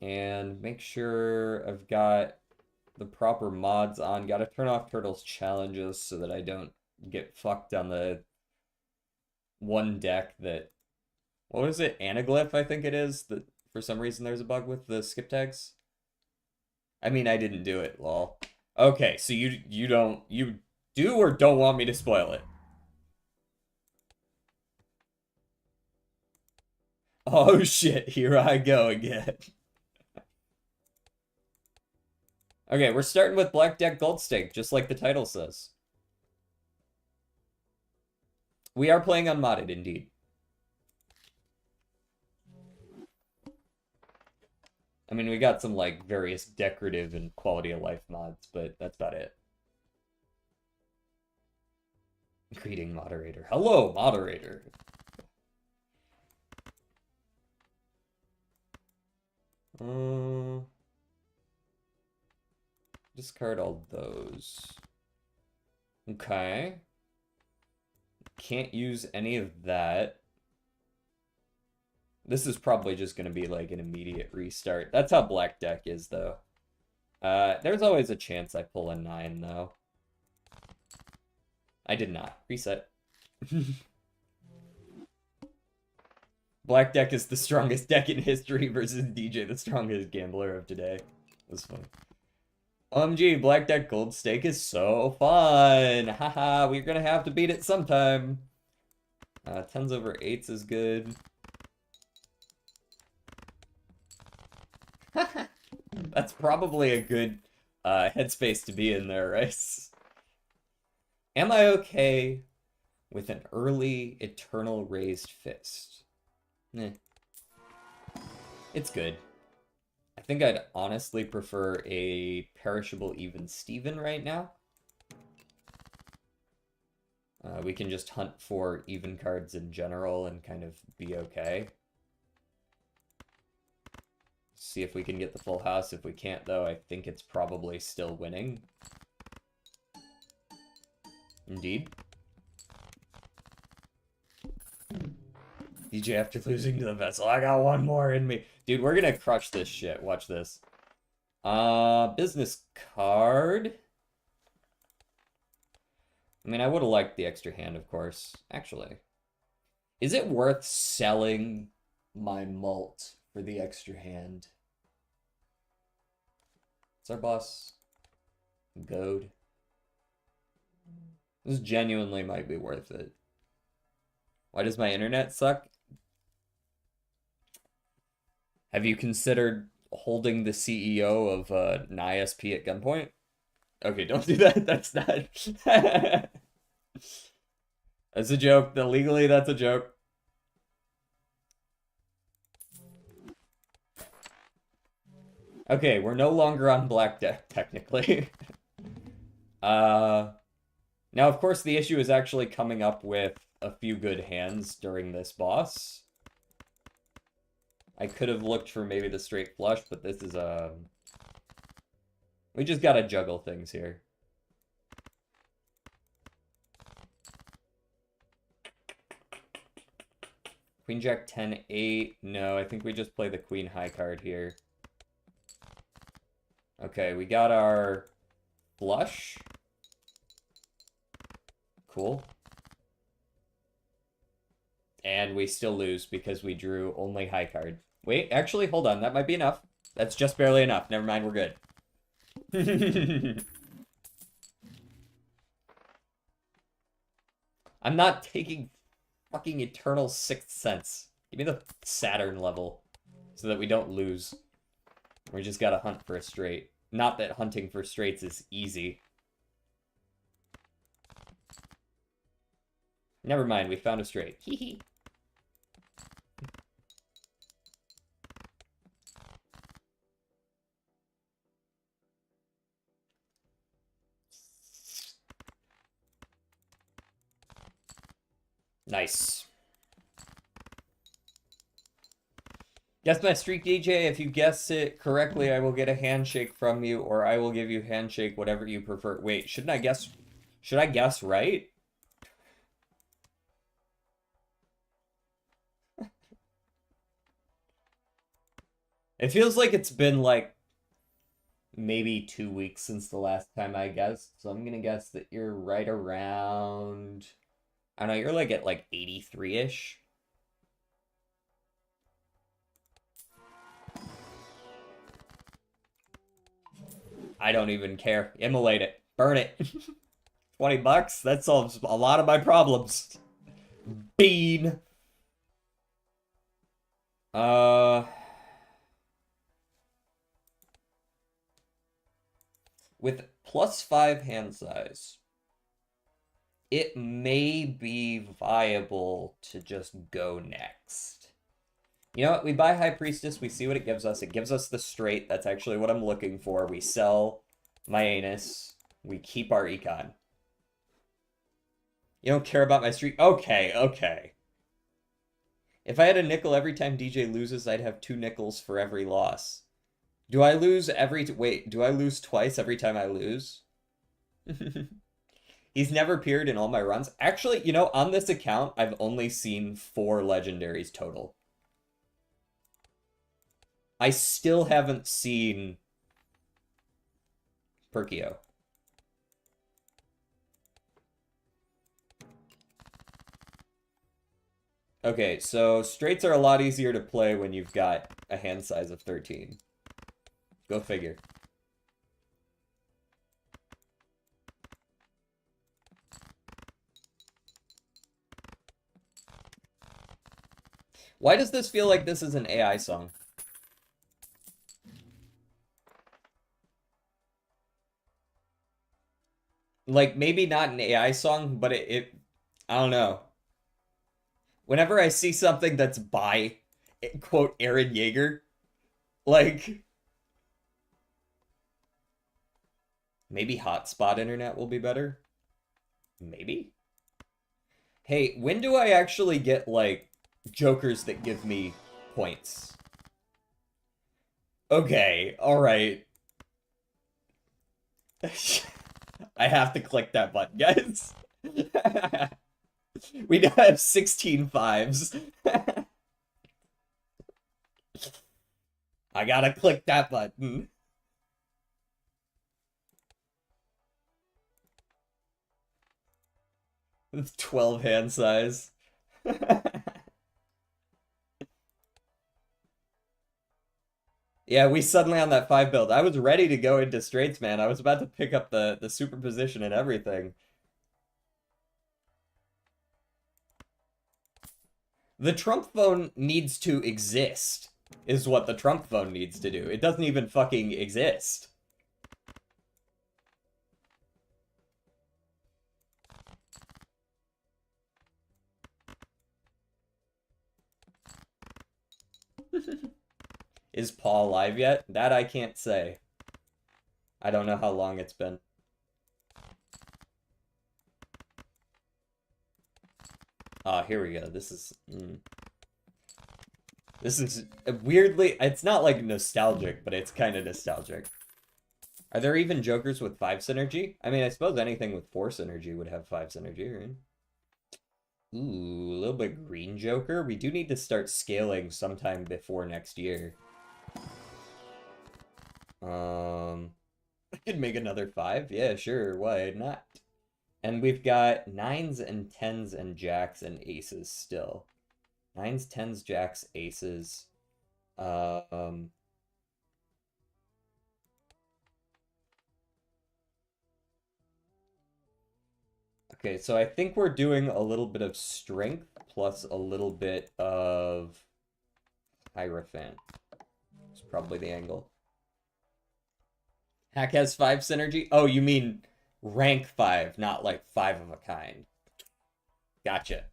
And make sure I've got the proper mods on. Gotta turn off Turtle's challenges so that I don't get fucked on the one deck that... What was it? Anaglyph, I think it is. That for some reason there's a bug with the skip tags. I mean, I didn't do it, lol. Okay, so you do or don't want me to spoil it? Oh shit, here I go again. Okay, we're starting with Black Deck Gold Stake, just like the title says. We are playing unmodded, indeed. I mean, we got some, like, various decorative and quality of life mods, but that's about it. Greeting, moderator. Hello, moderator. Discard all those. Okay. Can't use any of that. This is probably just going to be like an immediate restart. That's how Black Deck is, though. There's always a chance I pull a 9, though. I did not. Reset. Black Deck is the strongest deck in history versus DJ, the strongest gambler of today. That's funny. OMG, Black Deck Gold Stake is so fun. Haha, we're gonna have to beat it sometime. 10s over 8s is good. That's probably a good headspace to be in there, right? Am I okay with an early Eternal Raised Fist? Eh. It's good. I think I'd honestly prefer a Perishable Even Steven right now. We can just hunt for even cards in general and kind of be okay. See if we can get the full house. If we can't, though, I think it's probably still winning. Indeed. DJ after losing to the vessel. I got one more in me. Dude, we're gonna crush this shit. Watch this. Business card. I mean, I would have liked the extra hand, of course. Actually. Is it worth selling my mult for the extra hand? It's our boss. Goad. This genuinely might be worth it. Why does my internet suck? Have you considered holding the CEO of an ISP at gunpoint? Okay, don't do that. That's not... That's a joke. Legally, that's a joke. Okay, we're no longer on Black Deck, technically. Now, of course, the issue is actually coming up with a few good hands during this boss. I could have looked for maybe the straight flush, but this is we just gotta juggle things here. Queen Jack 10 8. No, I think we just play the Queen high card here. Okay, we got our flush. Cool. And we still lose because we drew only high card. Wait, actually, hold on. That might be enough. That's just barely enough. Never mind, we're good. I'm not taking fucking Eternal Sixth Sense. Give me the Saturn level so that we don't lose. We just gotta hunt for a straight. Not that hunting for straights is easy. Never mind, we found a straight. Hee hee. Nice. Guess my streak, DJ. If you guess it correctly, I will get a handshake from you, or I will give you handshake, whatever you prefer. Wait, shouldn't I guess? Should I guess right? It feels like it's been like maybe 2 weeks since the last time I guessed, so I'm gonna guess that you're right around. I don't know, you're like at like 83-ish. I don't even care. Immolate it. Burn it. $20? That solves a lot of my problems. Bean. With +5 hand size, it may be viable to just go next. You know what? We buy High Priestess. We see what it gives us. It gives us the straight. That's actually what I'm looking for. We sell my anus. We keep our econ. You don't care about my streak? Okay, okay. If I had a nickel every time DJ loses, I'd have 2 nickels for every loss. Do I lose wait, do I lose twice every time I lose? He's never appeared in all my runs. Actually, you know, on this account, I've only seen 4 legendaries total. I still haven't seen Perkio. Okay, so straights are a lot easier to play when you've got a hand size of 13. Go figure. Why does this feel like this is an AI song? Like, maybe not an AI song, but I don't know. Whenever I see something that's by, quote, Aaron Yeager, like, maybe hotspot internet will be better? Maybe? Hey, when do I actually get, like, jokers that give me points? Okay, alright. I have to click that button, guys. We now have 16 fives. I gotta click that button. 12 hand size. Yeah, we suddenly on that 5 build. I was ready to go into straights, man. I was about to pick up the superposition and everything. The Trump phone needs to exist, is what the Trump phone needs to do. It doesn't even fucking exist. Is Paul live yet? That I can't say. I don't know how long it's been. Here we go. This is weirdly, it's not like nostalgic, but it's kind of nostalgic. Are there even jokers with 5 synergy? I mean, I suppose anything with 4 synergy would have 5 synergy, right? Ooh, a little bit green joker. We do need to start scaling sometime before next year. I could make another 5. Yeah, sure. Why not? And we've got 9s and 10s and jacks and aces still. 9s, 10s, jacks, aces. Okay, so I think we're doing a little bit of strength plus a little bit of Hierophant. It's probably the angle. Hack has 5 synergy? Oh, you mean rank 5, not like 5 of a kind. Gotcha.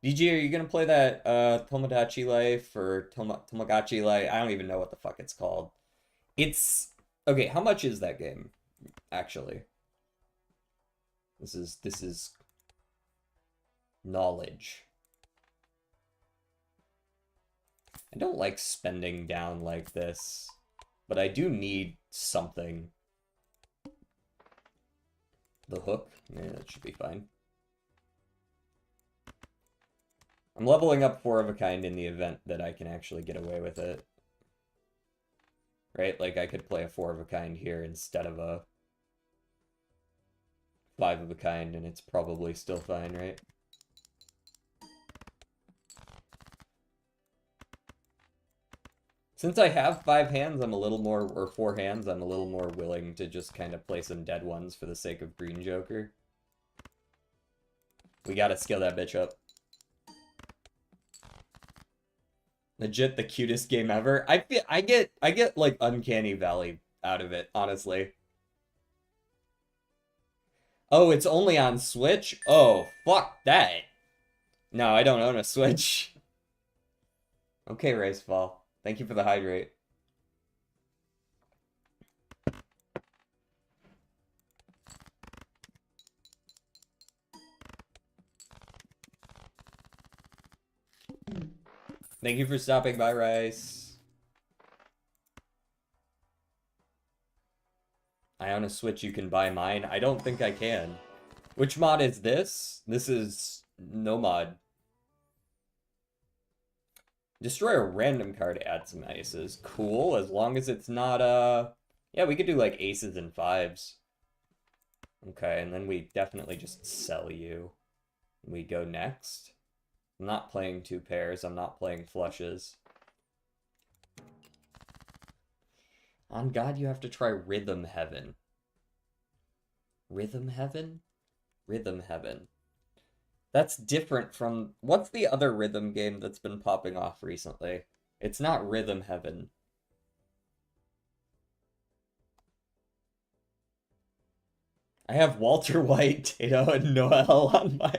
DG, are you gonna play that Tomodachi Life or Tomogachi Life? I don't even know what the fuck it's called. It's okay, how much is that game, actually? This is knowledge. I don't like spending down like this, but I do need something. The hook? Yeah, that should be fine. I'm leveling up 4 of a kind in the event that I can actually get away with it. Right? Like, I could play a 4 of a kind here instead of a 5 of a kind, and it's probably still fine, right? Since I have 5 hands, I'm a little more, or 4 hands, I'm a little more willing to just kind of play some dead ones for the sake of green joker. We gotta scale that bitch up. Legit the cutest game ever. I get like Uncanny Valley out of it, honestly. Oh, it's only on Switch? Oh, fuck that. No, I don't own a Switch. Okay, Racefall. Thank you for the hydrate. Thank you for stopping by, Rice. I own a Switch, you can buy mine. I don't think I can. Which mod is this? This is no mod. Destroy a random card, add some aces. Cool, as long as it's not, yeah, we could do, like, aces and 5s. Okay, and then we definitely just sell you. We go next. I'm not playing 2 pairs, I'm not playing flushes. On God, you have to try Rhythm Heaven. Rhythm Heaven? Rhythm Heaven. That's different from... What's the other rhythm game that's been popping off recently? It's not Rhythm Heaven. I have Walter White, Tato, and Noel on my...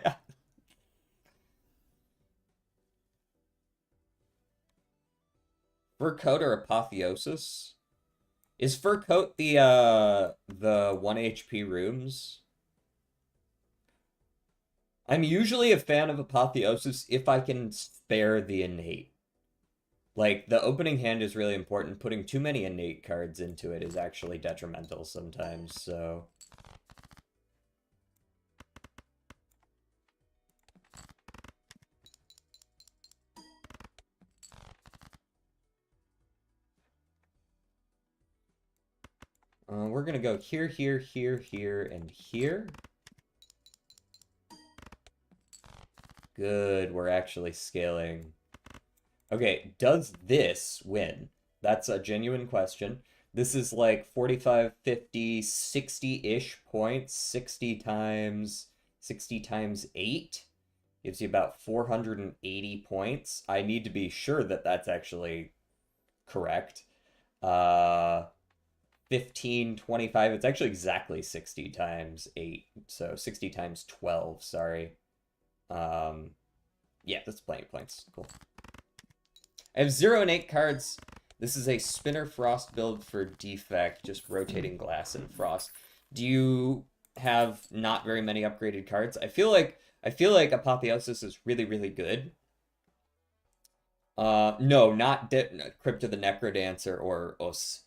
Fur Coat or Apotheosis? Is Fur Coat the 1 HP rooms? I'm usually a fan of Apotheosis if I can spare the innate. Like, the opening hand is really important. Putting too many innate cards into it is actually detrimental sometimes, so... we're gonna go here, here, here, here, and here. Good, we're actually scaling. Okay, does this win? That's a genuine question. This is like 45, 50, 60-ish points. 60 times 8 gives you about 480 points. I need to be sure that that's actually correct. 15, 25, it's actually exactly 60 times 8. So 60 times 12, sorry. Yeah, that's plenty of points. Cool. I have 0 and 8 cards. This is a Spinner Frost build for Defect, just rotating glass and frost. Do you have not very many upgraded cards. I feel like Apotheosis is really, really good. No, not Crypt of the Necrodancer or Os.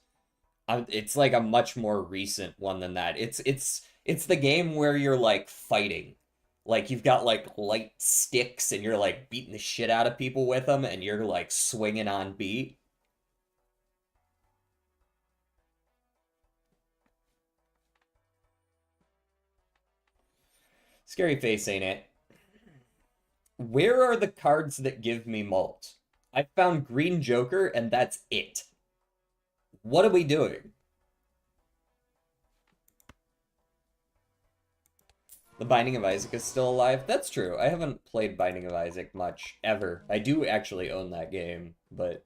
It's like a much more recent one than that. It's the game where you're like fighting. Like you've got like light sticks and you're like beating the shit out of people with them and you're like swinging on beat. Scary face, ain't it? Where are the cards that give me malt? I found Green Joker and that's it. What are we doing? The Binding of Isaac is still alive? That's true. I haven't played Binding of Isaac much, ever. I do actually own that game, but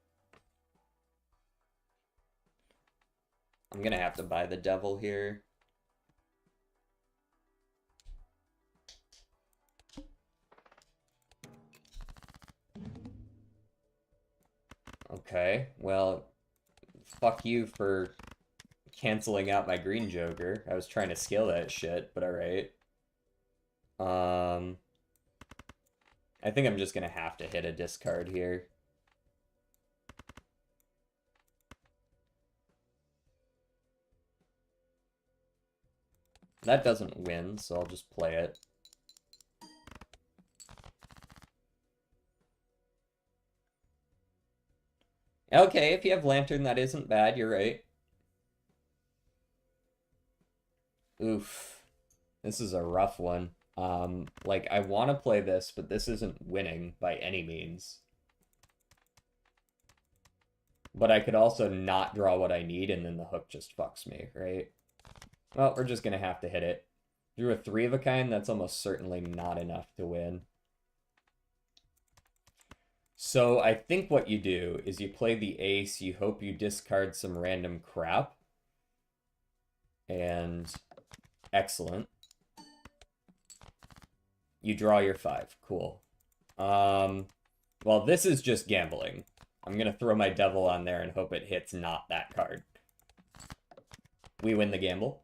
I'm gonna have to buy the devil here. Okay, well, fuck you for canceling out my Green Joker. I was trying to scale that shit, but alright. I think I'm just gonna have to hit a discard here. That doesn't win, so I'll just play it. Okay, if you have Lantern, that isn't bad, you're right. Oof. This is a rough one. Like, I want to play this, but this isn't winning by any means. But I could also not draw what I need, and then the hook just fucks me, right? Well, we're just gonna have to hit it. Drew a 3 of a kind, that's almost certainly not enough to win. So I think what you do is you play the ace, you hope you discard some random crap. And excellent. You draw your 5. Cool. Well, this is just gambling. I'm gonna throw my devil on there and hope it hits not that card. We win the gamble.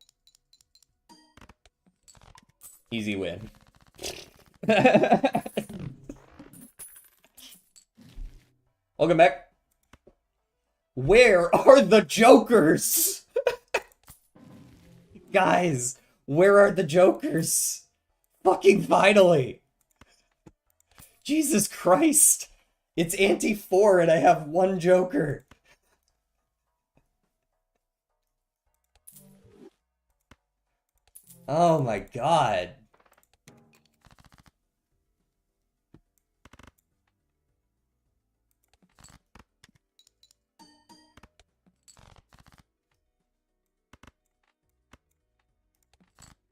Easy win. Welcome back. Where are the jokers? Guys, where are the jokers? Fucking finally. Jesus Christ. It's ante 4 and I have 1 joker. Oh my god.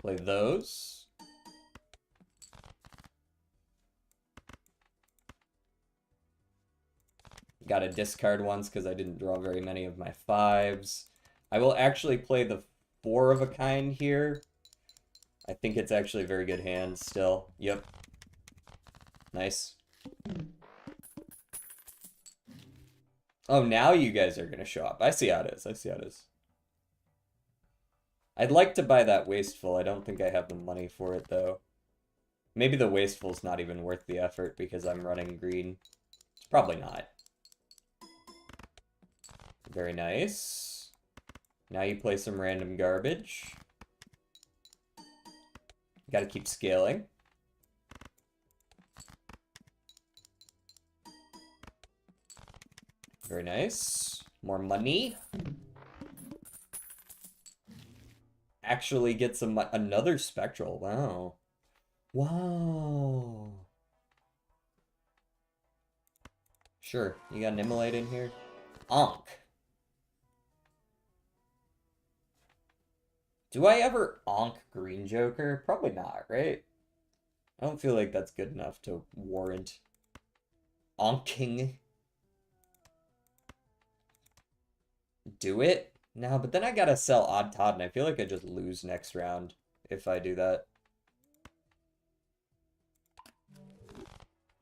Play those. Got to discard ones because I didn't draw very many of my 5s. I will actually play the 4 of a kind here. I think it's actually a very good hand still. Yep. Nice. Oh, now you guys are going to show up. I see how it is. I see how it is. I'd like to buy that Wasteful. I don't think I have the money for it, though. Maybe the Wasteful's not even worth the effort because I'm running green. It's probably not. Very nice. Now you play some random garbage. Gotta keep scaling. Very nice. More money. Actually get some another spectral. Wow. Wow. Sure. You got an Immolate in here? Onk. Do I ever onk Green Joker? Probably not, right? I don't feel like that's good enough to warrant onking. Do it? No, but then I gotta sell Odd Todd, and I feel like I just lose next round if I do that.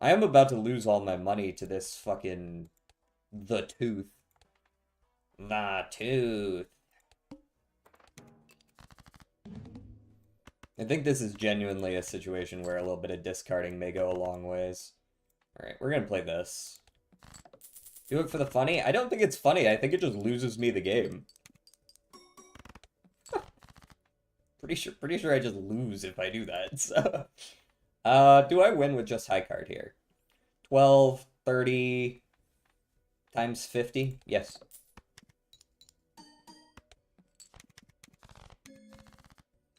I am about to lose all my money to this fucking... The Tooth. The Tooth. I think this is genuinely a situation where a little bit of discarding may go a long ways. Alright, we're gonna play this. Do it for the funny? I don't think it's funny. I think it just loses me the game. Pretty sure I just lose if I do that. So, do I win with just high card here? 12, 30 times 50? Yes.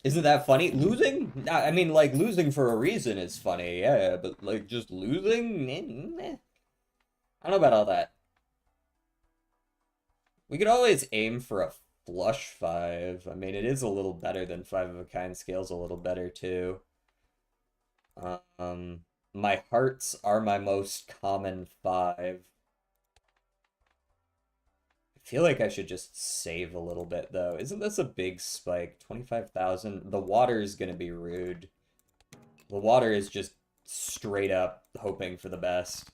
Isn't that funny? Losing? I mean, like, losing for a reason is funny, yeah, but, like, just losing? I don't know about all that. We could always aim for a flush 5. I mean, it is a little better than 5 of a kind. Scale's a little better, too. My hearts are my most common 5. I feel like I should just save a little bit, though. Isn't this a big spike? 25,000? The water is gonna be rude. The water is just straight up hoping for the best.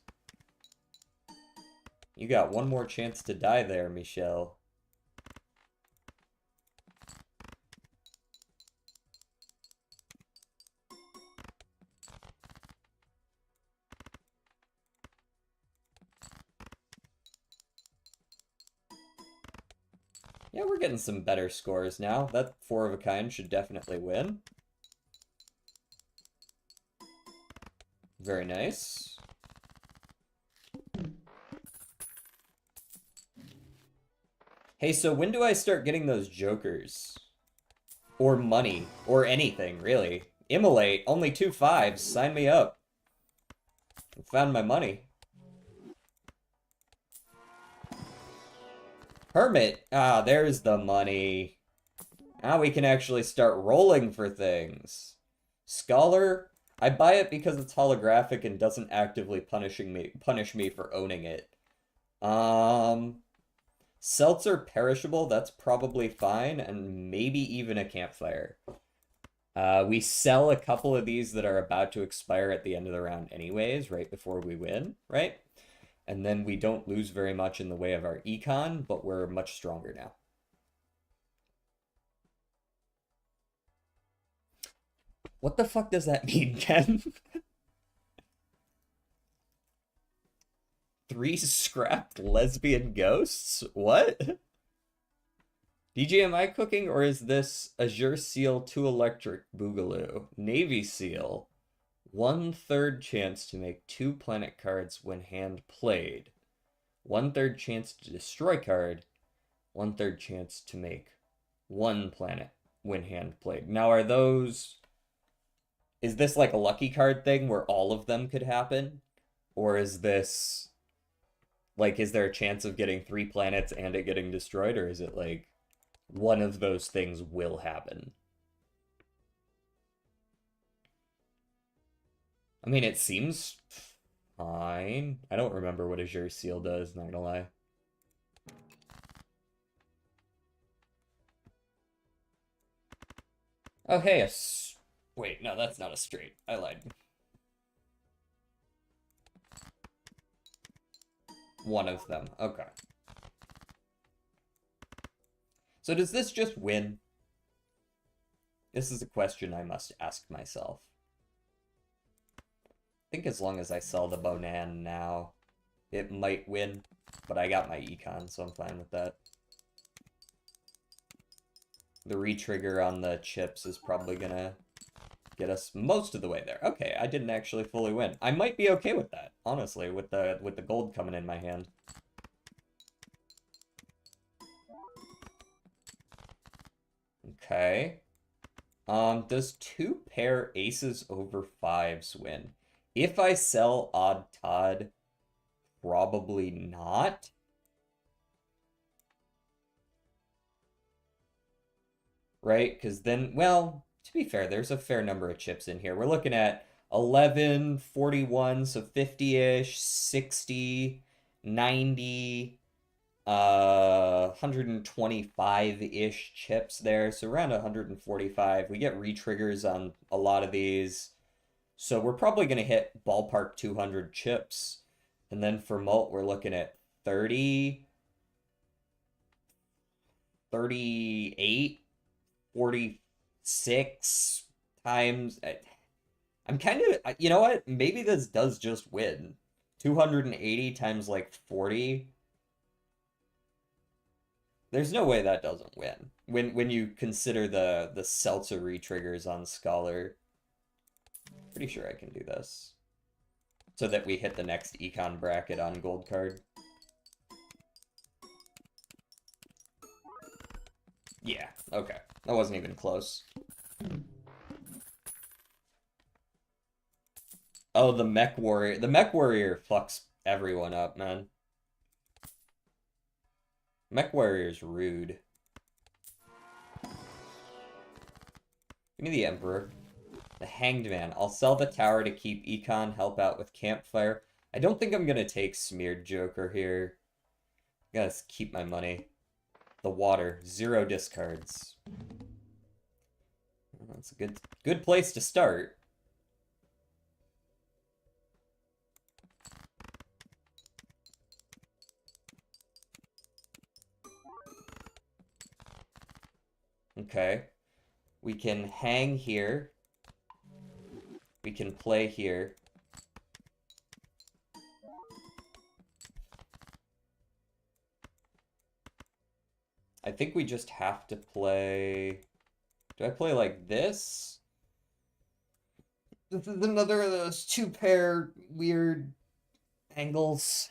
You got one more chance to die there, Michelle. Yeah, we're getting some better scores now. That 4 of a kind should definitely win. Very nice. Hey, so when do I start getting those jokers? Or money. Or anything, really. Immolate, only 2 5s. Sign me up. I found my money. Hermit. Ah, there's the money. Now we can actually start rolling for things. Scholar. I buy it because it's holographic and doesn't actively punish me for owning it. Seltzer perishable, that's probably fine, and maybe even a campfire. We sell a couple of these that are about to expire at the end of the round anyways, right before we win, right? And then we don't lose very much in the way of our econ, but we're much stronger now. What the fuck does that mean, Ken? 3 scrapped lesbian ghosts? What? DJ, am I cooking, or is this Azure Seal 2 Electric Boogaloo? Navy Seal. 1/3 chance to make 2 planet cards when hand played. 1/3 chance to destroy card. 1/3 chance to make 1 planet when hand played. Now, are those... Is this like a lucky card thing where all of them could happen? Or is this... Like, is there a chance of getting 3 planets and it getting destroyed? Or is it like one of those things will happen? I mean, it seems fine. I don't remember what Azure Seal does, not gonna lie. Oh, hey, wait, no, that's not a straight. I lied. One of them. Okay. So does this just win? This is a question I must ask myself. I think as long as I sell the Bonan now, it might win. But I got my econ, so I'm fine with that. The retrigger on the chips is probably gonna get us most of the way there. Okay, I didn't actually fully win. I might be okay with that, honestly, with the gold coming in my hand. Okay. Does 2 pair aces over 5s win? If I sell Odd Todd, probably not. Right? Because then, well, to be fair, there's a fair number of chips in here. We're looking at 11, 41, so 50-ish, 60, 90, 125-ish chips there, so around 145. We get retriggers on a lot of these, so we're probably going to hit ballpark 200 chips. And then for mult, we're looking at 30, 38, 46 times... I'm kind of... You know what? Maybe this does just win. 280 times, like, 40. There's no way that doesn't win. When you consider the Seltzer re-triggers on Scholar. Pretty sure I can do this. So that we hit the next econ bracket on Gold Card. Yeah, okay. That wasn't even close. Oh, the Mech Warrior. The Mech Warrior fucks everyone up, man. Mech Warrior's rude. Give me the Emperor. The Hanged Man. I'll sell the tower to keep econ, help out with Campfire. I don't think I'm gonna take Smeared Joker here. I gotta keep my money. The Water. 0 discards. That's a good place to start. Okay. We can hang here. We can play here. I think we just have to play... Do I play like this? This is another of those 2-pair weird angles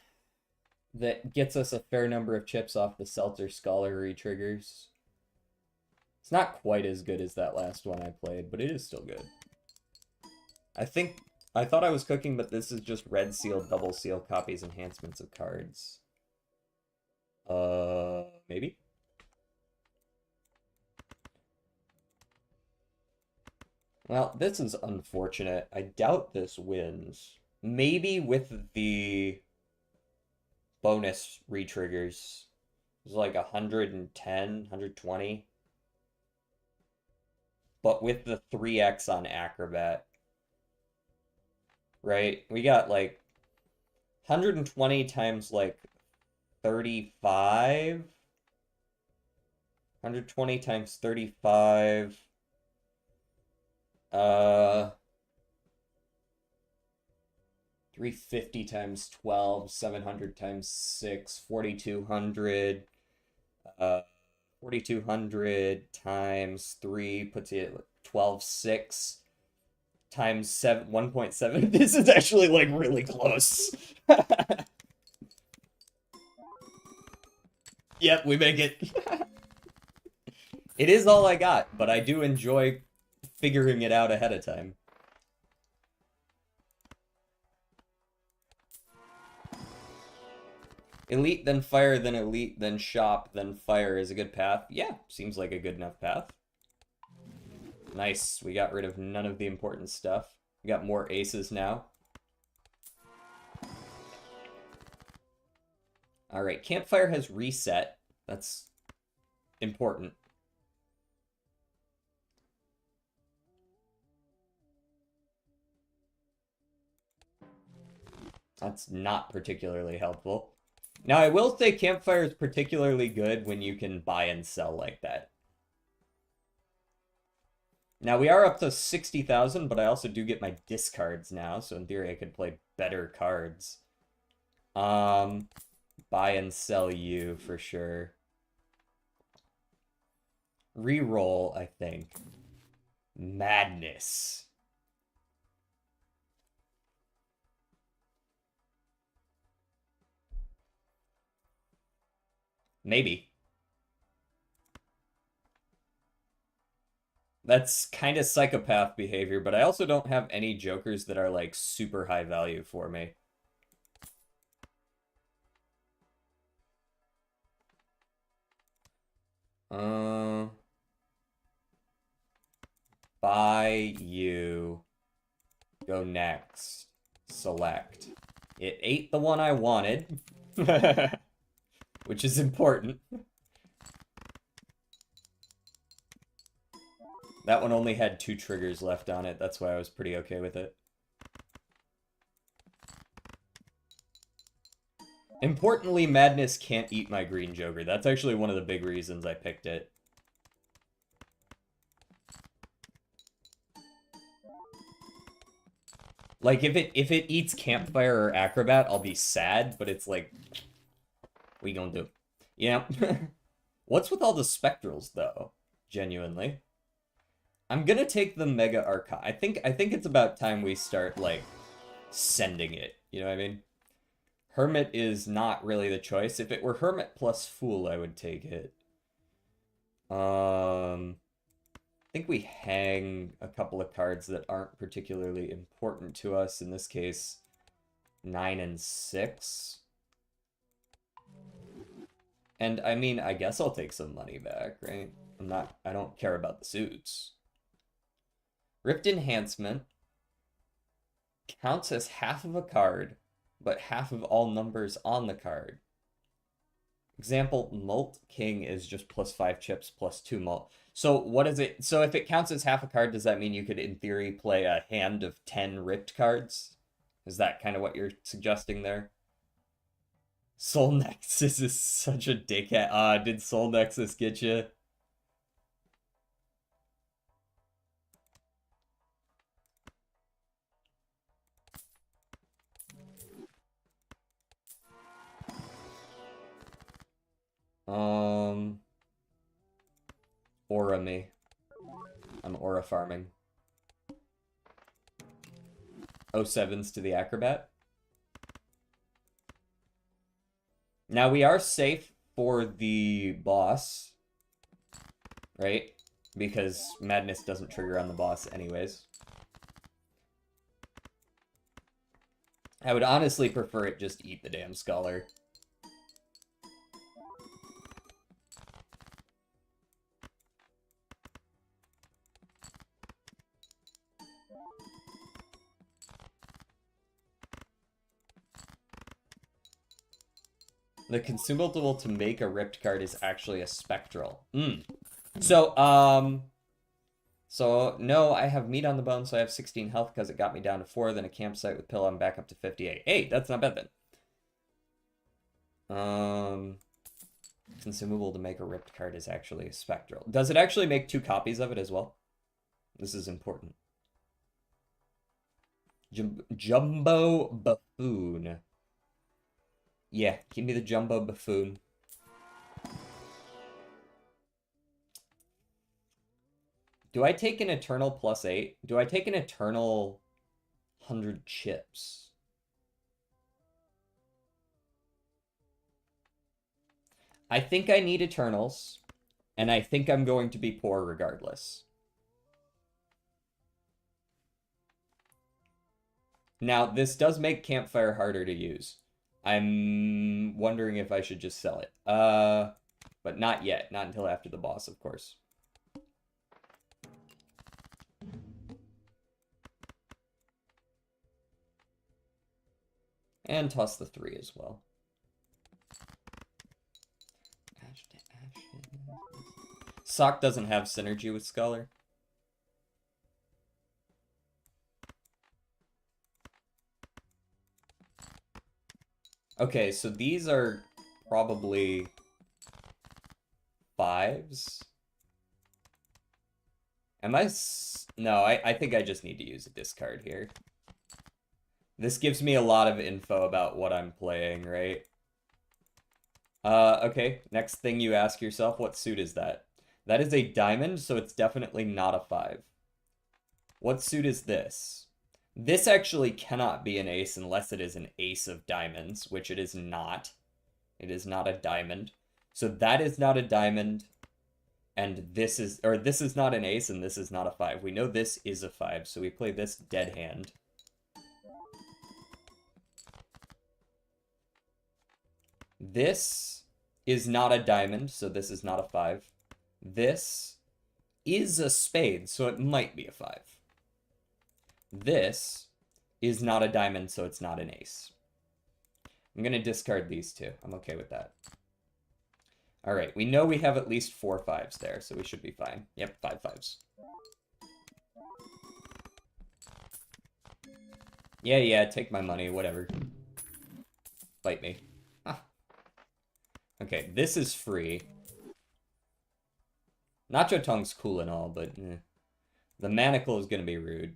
that gets us a fair number of chips off the Seltzer Scholar re-triggers. It's not quite as good as that last one I played, but it is still good. I thought I was cooking, but this is just red seal, double seal, copies, enhancements of cards. Maybe? Well, this is unfortunate. I doubt this wins. Maybe with the bonus re-triggers. It was like 110, 120. But with the 3x on Acrobat. Right? We got like 120 times like 35. 120 times 35. 350 times 12, 700 times 6, 4,200. 4,200 times 3 puts you at 12,600 times 7, 1.7. This is actually like really close. Yep, we make it. It is all I got, but I do enjoy figuring it out ahead of time. Elite, then fire, then elite, then shop, then fire is a good path. Yeah, seems like a good enough path. Nice, we got rid of none of the important stuff. We got more aces now. Alright, Campfire has reset. That's important. That's not particularly helpful. Now, I will say Campfire is particularly good when you can buy and sell like that. Now, we are up to 60,000, but I also do get my discards now, so in theory I could play better cards. Buy and sell you, for sure. Reroll, I think. Madness. Maybe. That's kind of psychopath behavior, but I also don't have any jokers that are like super high value for me. Buy you. Go next. Select. It ate the one I wanted. Which is important. That one only had 2 triggers left on it. That's why I was pretty okay with it. Importantly, Madness can't eat my green Joker. That's actually one of the big reasons I picked it. Like, if it eats Campfire or Acrobat, I'll be sad, but it's like, we gonna do? Yeah. What's with all the Spectrals, though? Genuinely. I'm gonna take the Mega Archon. I think it's about time we start, like, sending it. You know what I mean? Hermit is not really the choice. If it were Hermit plus Fool, I would take it. I think we hang a couple of cards that aren't particularly important to us. In this case, 9 and 6. And I mean, I guess I'll take some money back, right? I don't care about the suits. Ripped Enhancement counts as half of a card, but half of all numbers on the card. Example, Molt King is just +5 chips, +2 Molt. So what is it? So if it counts as half a card, does that mean you could, in theory, play a hand of 10 ripped cards? Is that kind of what you're suggesting there? Soul Nexus is such a dickhead. Did Soul Nexus get you? Aura me. I'm aura farming. 07s to the Acrobat. Now we are safe for the boss, right? Because Madness doesn't trigger on the boss anyways. I would honestly prefer it just eat the damn Scholar. The consumable to make a ripped card is actually a spectral. So, no, I have meat on the bone, so I have 16 health because it got me down to 4. Then a campsite with pill, I'm back up to 58. Hey, that's not bad then. Consumable to make a ripped card is actually a spectral. Does it actually make 2 copies of it as well? This is important. Jumbo Buffoon. Yeah, give me the Jumbo Buffoon. Do I take an Eternal +8? Do I take an Eternal 100 chips? I think I need Eternals, and I think I'm going to be poor regardless. Now, this does make Campfire harder to use. I'm wondering if I should just sell it. But not yet. Not until after the boss, of course. And toss the 3 as well. Sock doesn't have synergy with Scholar. Okay, so these are probably 5s. Am I... No, I think I just need to use a discard here. This gives me a lot of info about what I'm playing, right? Okay, next thing you ask yourself, what suit is that? That is a diamond, so it's definitely not a 5. What suit is this? This actually cannot be an ace unless it is an ace of diamonds, which it is not. It is not a diamond. So that is not a diamond, and this is not an ace, and this is not a 5. We know this is a 5, so we play this dead hand. This is not a diamond, so this is not a 5. This is a spade, so it might be a 5. This is not a diamond, so it's not an ace. I'm going to discard these two. I'm okay with that. All right, we know we have at least 4 5s there, so we should be fine. Yep, 5 5s. Yeah, take my money, whatever. Fight me. Huh. Okay, this is free. Nacho Tongue's cool and all, but the manacle is going to be rude.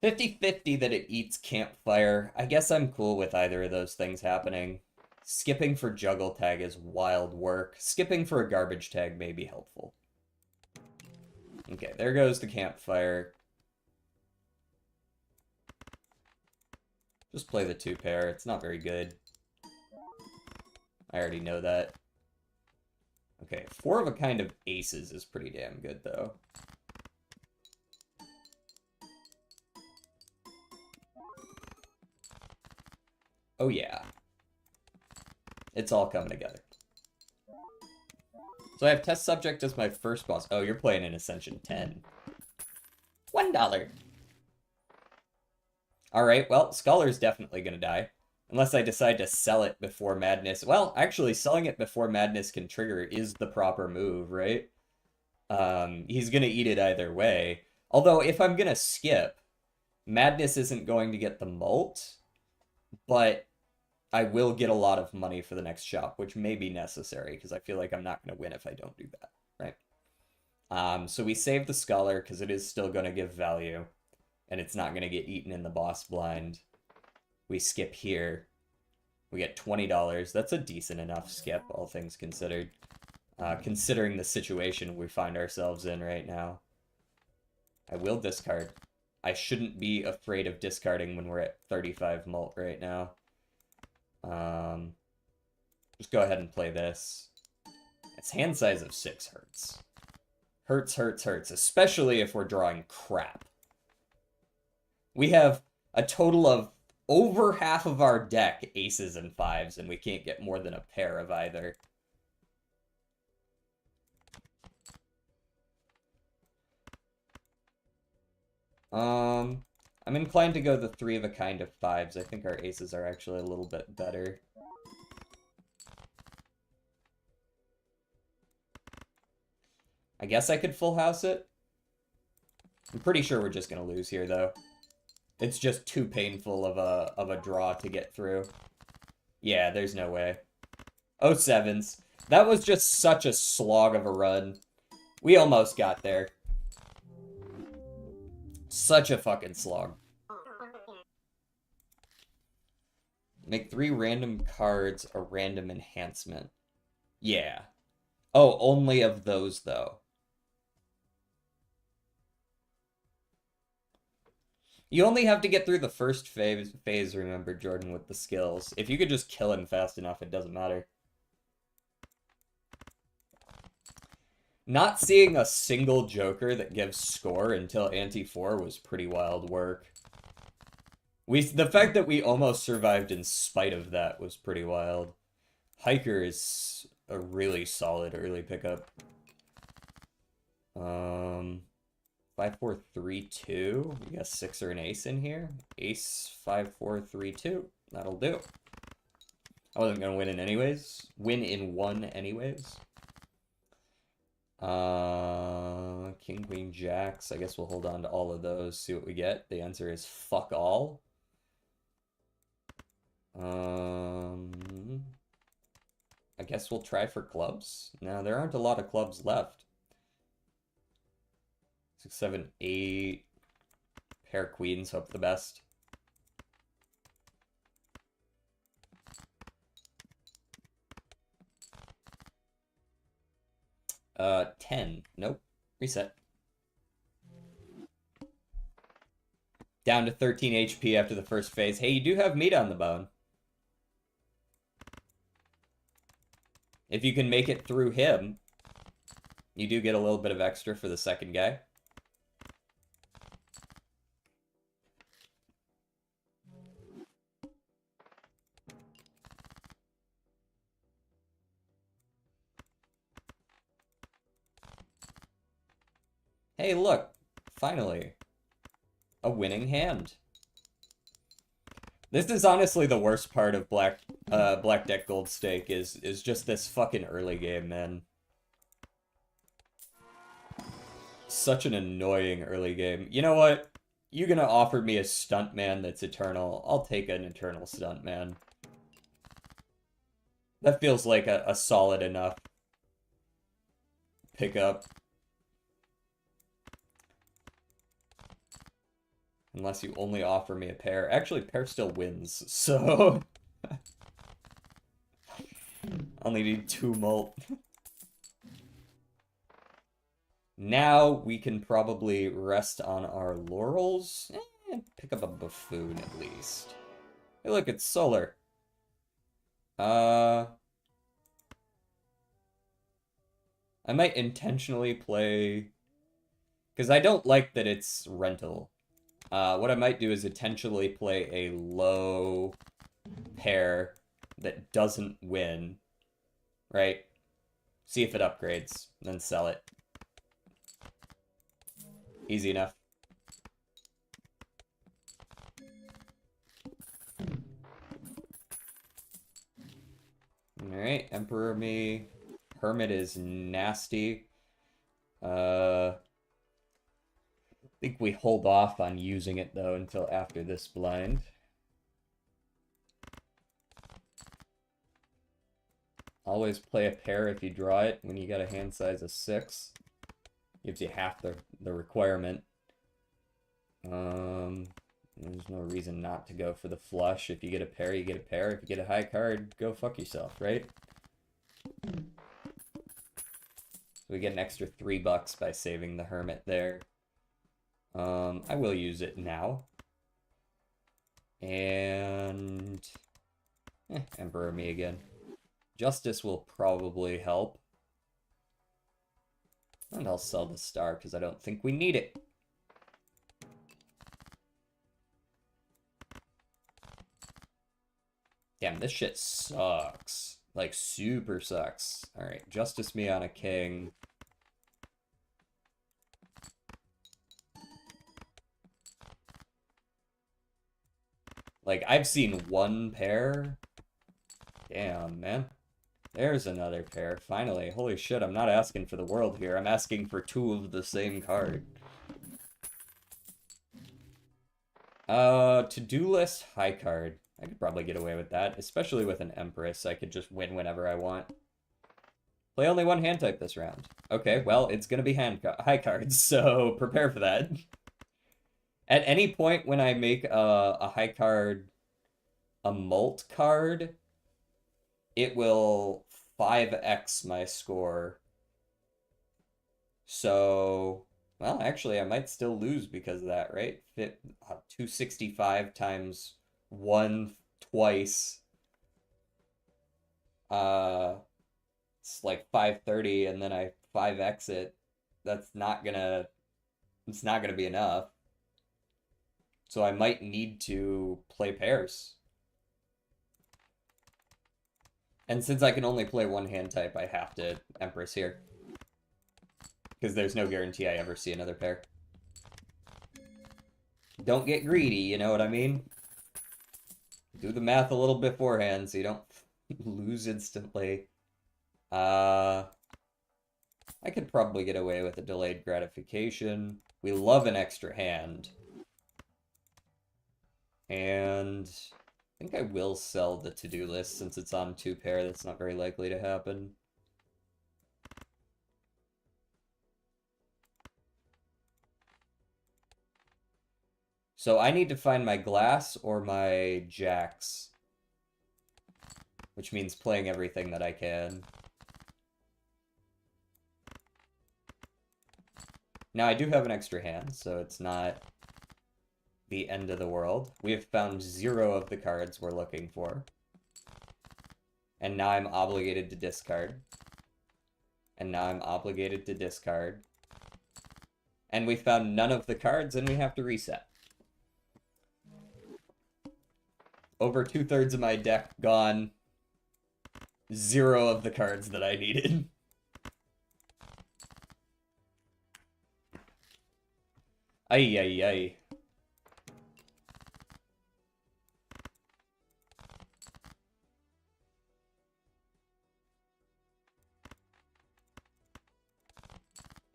50-50 that it eats campfire. I guess I'm cool with either of those things happening. Skipping for juggle tag is wild work. Skipping for a garbage tag may be helpful. Okay, there goes the campfire. Just play the 2-pair. It's not very good. I already know that. Okay, 4 of a kind of aces is pretty damn good, though. Oh yeah. It's all coming together. So I have test subject as my first boss. Oh, you're playing an Ascension 10. $1. Alright, well, Scholar's definitely gonna die. Unless I decide to sell it before Madness. Well, actually, selling it before Madness can trigger is the proper move, right? He's gonna eat it either way. Although, if I'm gonna skip, Madness isn't going to get the molt, but I will get a lot of money for the next shop, which may be necessary, because I feel like I'm not going to win if I don't do that, right? So we save the Scholar, because it is still going to give value, and it's not going to get eaten in the boss blind. We skip here. We get $20. That's a decent enough skip, all things considered. Considering the situation we find ourselves in right now. I will discard. I shouldn't be afraid of discarding when we're at 35 mult right now. Just go ahead and play this. Its hand size of 6 hurts. Hurts, especially if we're drawing crap. We have a total of over half of our deck aces and 5s, and we can't get more than a pair of either. I'm inclined to go the 3 of a kind of 5s. I think our aces are actually a little bit better. I guess I could full house it. I'm pretty sure we're just gonna lose here, though. It's just too painful of a draw to get through. Yeah, there's no way. Oh, 7s. That was just such a slog of a run. We almost got there. Such a fucking slog. Make 3 random cards a random enhancement. Yeah. Oh, only of those, though. You only have to get through the first phase, remember, Jordan, with the skills. If you could just kill him fast enough, it doesn't matter. Not seeing a single Joker that gives score until Ante-4 was pretty wild work. The fact that we almost survived in spite of that was pretty wild. Hiker is a really solid early pickup. 5, 4, 3, 2. We got 6 or an ace in here. Ace, 5, 4, 3, 2. That'll do. I wasn't gonna win in anyways. Win in 1 anyways. King, Queen, Jacks. I guess we'll hold on to all of those, see what we get. The answer is fuck all. I guess we'll try for clubs. Now, there aren't a lot of clubs left. 6, 7, 8. Pair of queens, hope for the best. Uh, 10. Nope. Reset. Down to 13 HP after the first phase. Hey, you do have meat on the bone. If you can make it through him, you do get a little bit of extra for the second guy. Hey, look. Finally. A winning hand. This is honestly the worst part of Black Deck Gold Stake is just this fucking early game, man. Such an annoying early game. You know what? You're gonna offer me a stuntman that's eternal. I'll take an eternal stuntman. That feels like a solid enough pickup. Unless you only offer me a pair. Actually, pair still wins, so... Only need 2 molt. Now we can probably rest on our laurels. Pick up a buffoon at least. Hey, look, it's solar. I might intentionally play... Because I don't like that it's rental. What I might do is intentionally play a low pair that doesn't win, right? See if it upgrades, then sell it. Easy enough. Alright, Emperor me. Hermit is nasty. I think we hold off on using it, though, until after this blind. Always play a pair if you draw it when you got a hand size of 6. Gives you half the requirement. There's no reason not to go for the flush. If you get a pair, you get a pair. If you get a high card, go fuck yourself, right? So we get an extra $3 by saving the Hermit there. I will use it now. And... Emperor me again. Justice will probably help. And I'll sell the star because I don't think we need it. Damn, this shit sucks. Like, super sucks. Alright, Justice me on a king. Like, I've seen one pair. Damn, man. There's another pair, finally. Holy shit, I'm not asking for the world here. I'm asking for 2 of the same card. To-do list, high card. I could probably get away with that, especially with an Empress. I could just win whenever I want. Play only 1 hand type this round. Okay, well, it's gonna be high cards, so prepare for that. At any point when I make a high card a mult card, it will 5x my score. So, well, actually, I might still lose because of that, right? 265 times 1 twice. It's like 530, and then I 5x it. It's not gonna be enough. So I might need to play pairs. And since I can only play 1 hand type, I have to Empress here. Because there's no guarantee I ever see another pair. Don't get greedy, you know what I mean? Do the math a little beforehand so you don't lose instantly. I could probably get away with a delayed gratification. We love an extra hand. And I think I will sell the to-do list since it's on 2 pair. That's not very likely to happen. So I need to find my glass or my jacks. Which means playing everything that I can. Now I do have an extra hand, so it's not the end of the world. We have found 0 of the cards we're looking for. And now I'm obligated to discard. And now I'm obligated to discard. And we found none of the cards, and we have to reset. Over 2/3 of my deck gone. 0 of the cards that I needed. Ay, ay, ay.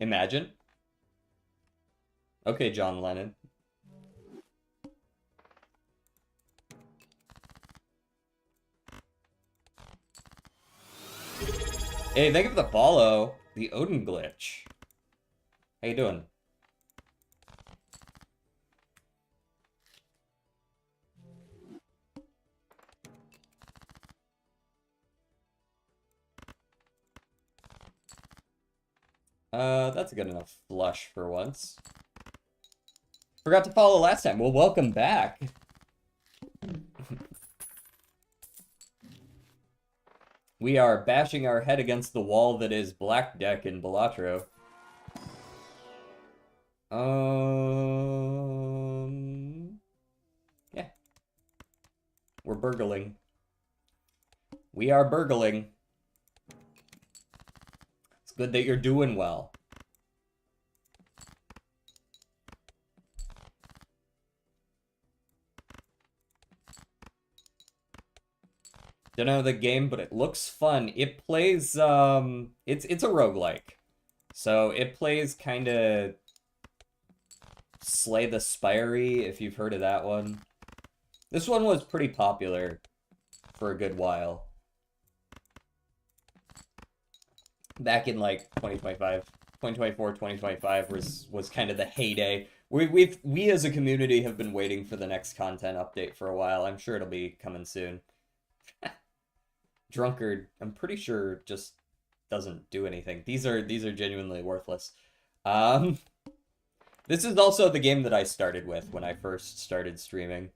Imagine. Okay, John Lennon. Hey, thank you for the follow. The Odin glitch. How you doing? That's a good enough flush for once. Forgot to follow last time. Well, welcome back. We are bashing our head against the wall that is Black Deck in Balatro. Yeah. We're burgling. We are burgling. It's good that you're doing well. Don't know the game, but it looks fun. It plays, it's a roguelike. So it plays kind of Slay the Spire-y, if you've heard of that one. This one was pretty popular for a good while. Back in like 2025, 2024, 2025 was kind of the heyday. We as a community have been waiting for the next content update for a while. I'm sure it'll be coming soon. Drunkard, I'm pretty sure just doesn't do anything. These are genuinely worthless. This is also the game that I started with when I first started streaming.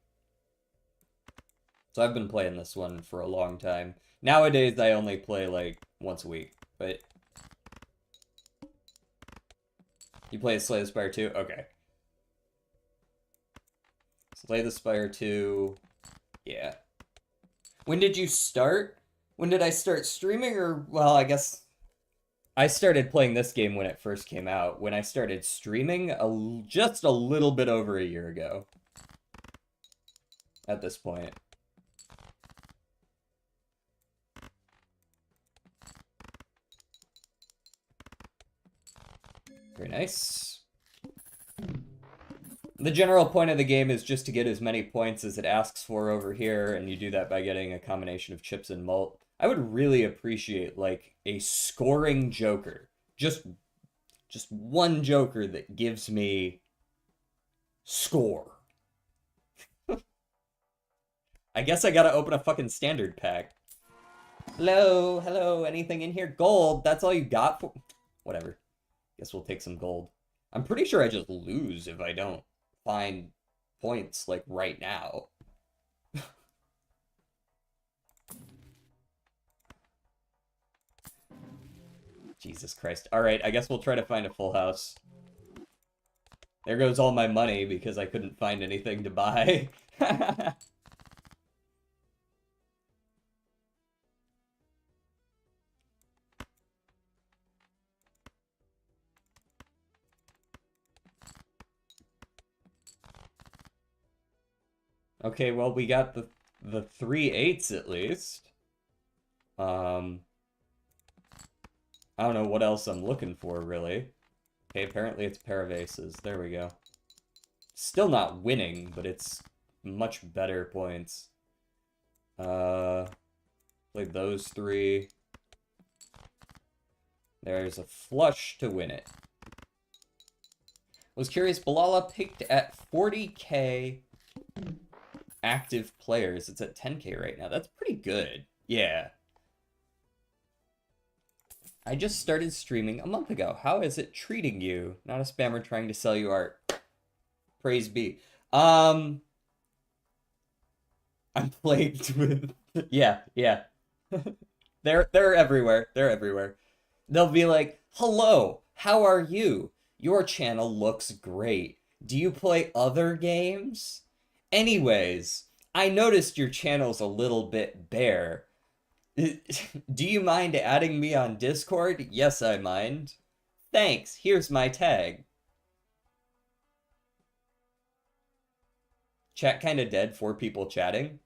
So I've been playing this one for a long time. Nowadays I only play like once a week, but you play Slay the Spire 2? Okay. Slay the Spire 2. Yeah. When did you start? When did I start streaming? Or, well, I guess I started playing this game when it first came out. When I started streaming, just a little bit over a year ago. At this point. Very nice. The general point of the game is just to get as many points as it asks for over here, and you do that by getting a combination of chips and malt. I would really appreciate, like, a scoring joker. Just one joker that gives me score. I guess I gotta open a fucking standard pack. Hello, hello, anything in here? Gold, that's all you got for... Whatever. Guess we'll take some gold. I'm pretty sure I just lose if I don't find points, like, right now. Jesus Christ. Alright, I guess we'll try to find a full house. There goes all my money because I couldn't find anything to buy. Okay, well, we got the 3 8s at least. I don't know what else I'm looking for, really. Okay, apparently it's a pair of aces. There we go. Still not winning, but it's much better points. Play those 3. There's a flush to win it. Was curious, Balala picked at 40k active players. It's at 10k right now. That's pretty good. Yeah. I just started streaming a month ago. How is it treating you? Not a spammer trying to sell you art. Praise be. I'm plagued with... Yeah. They're everywhere. They're everywhere. They'll be like, hello, how are you? Your channel looks great. Do you play other games? Anyways, I noticed your channel's a little bit bare. Do you mind adding me on Discord? Yes, I mind. Thanks, here's my tag. Chat kinda dead, 4 people chatting.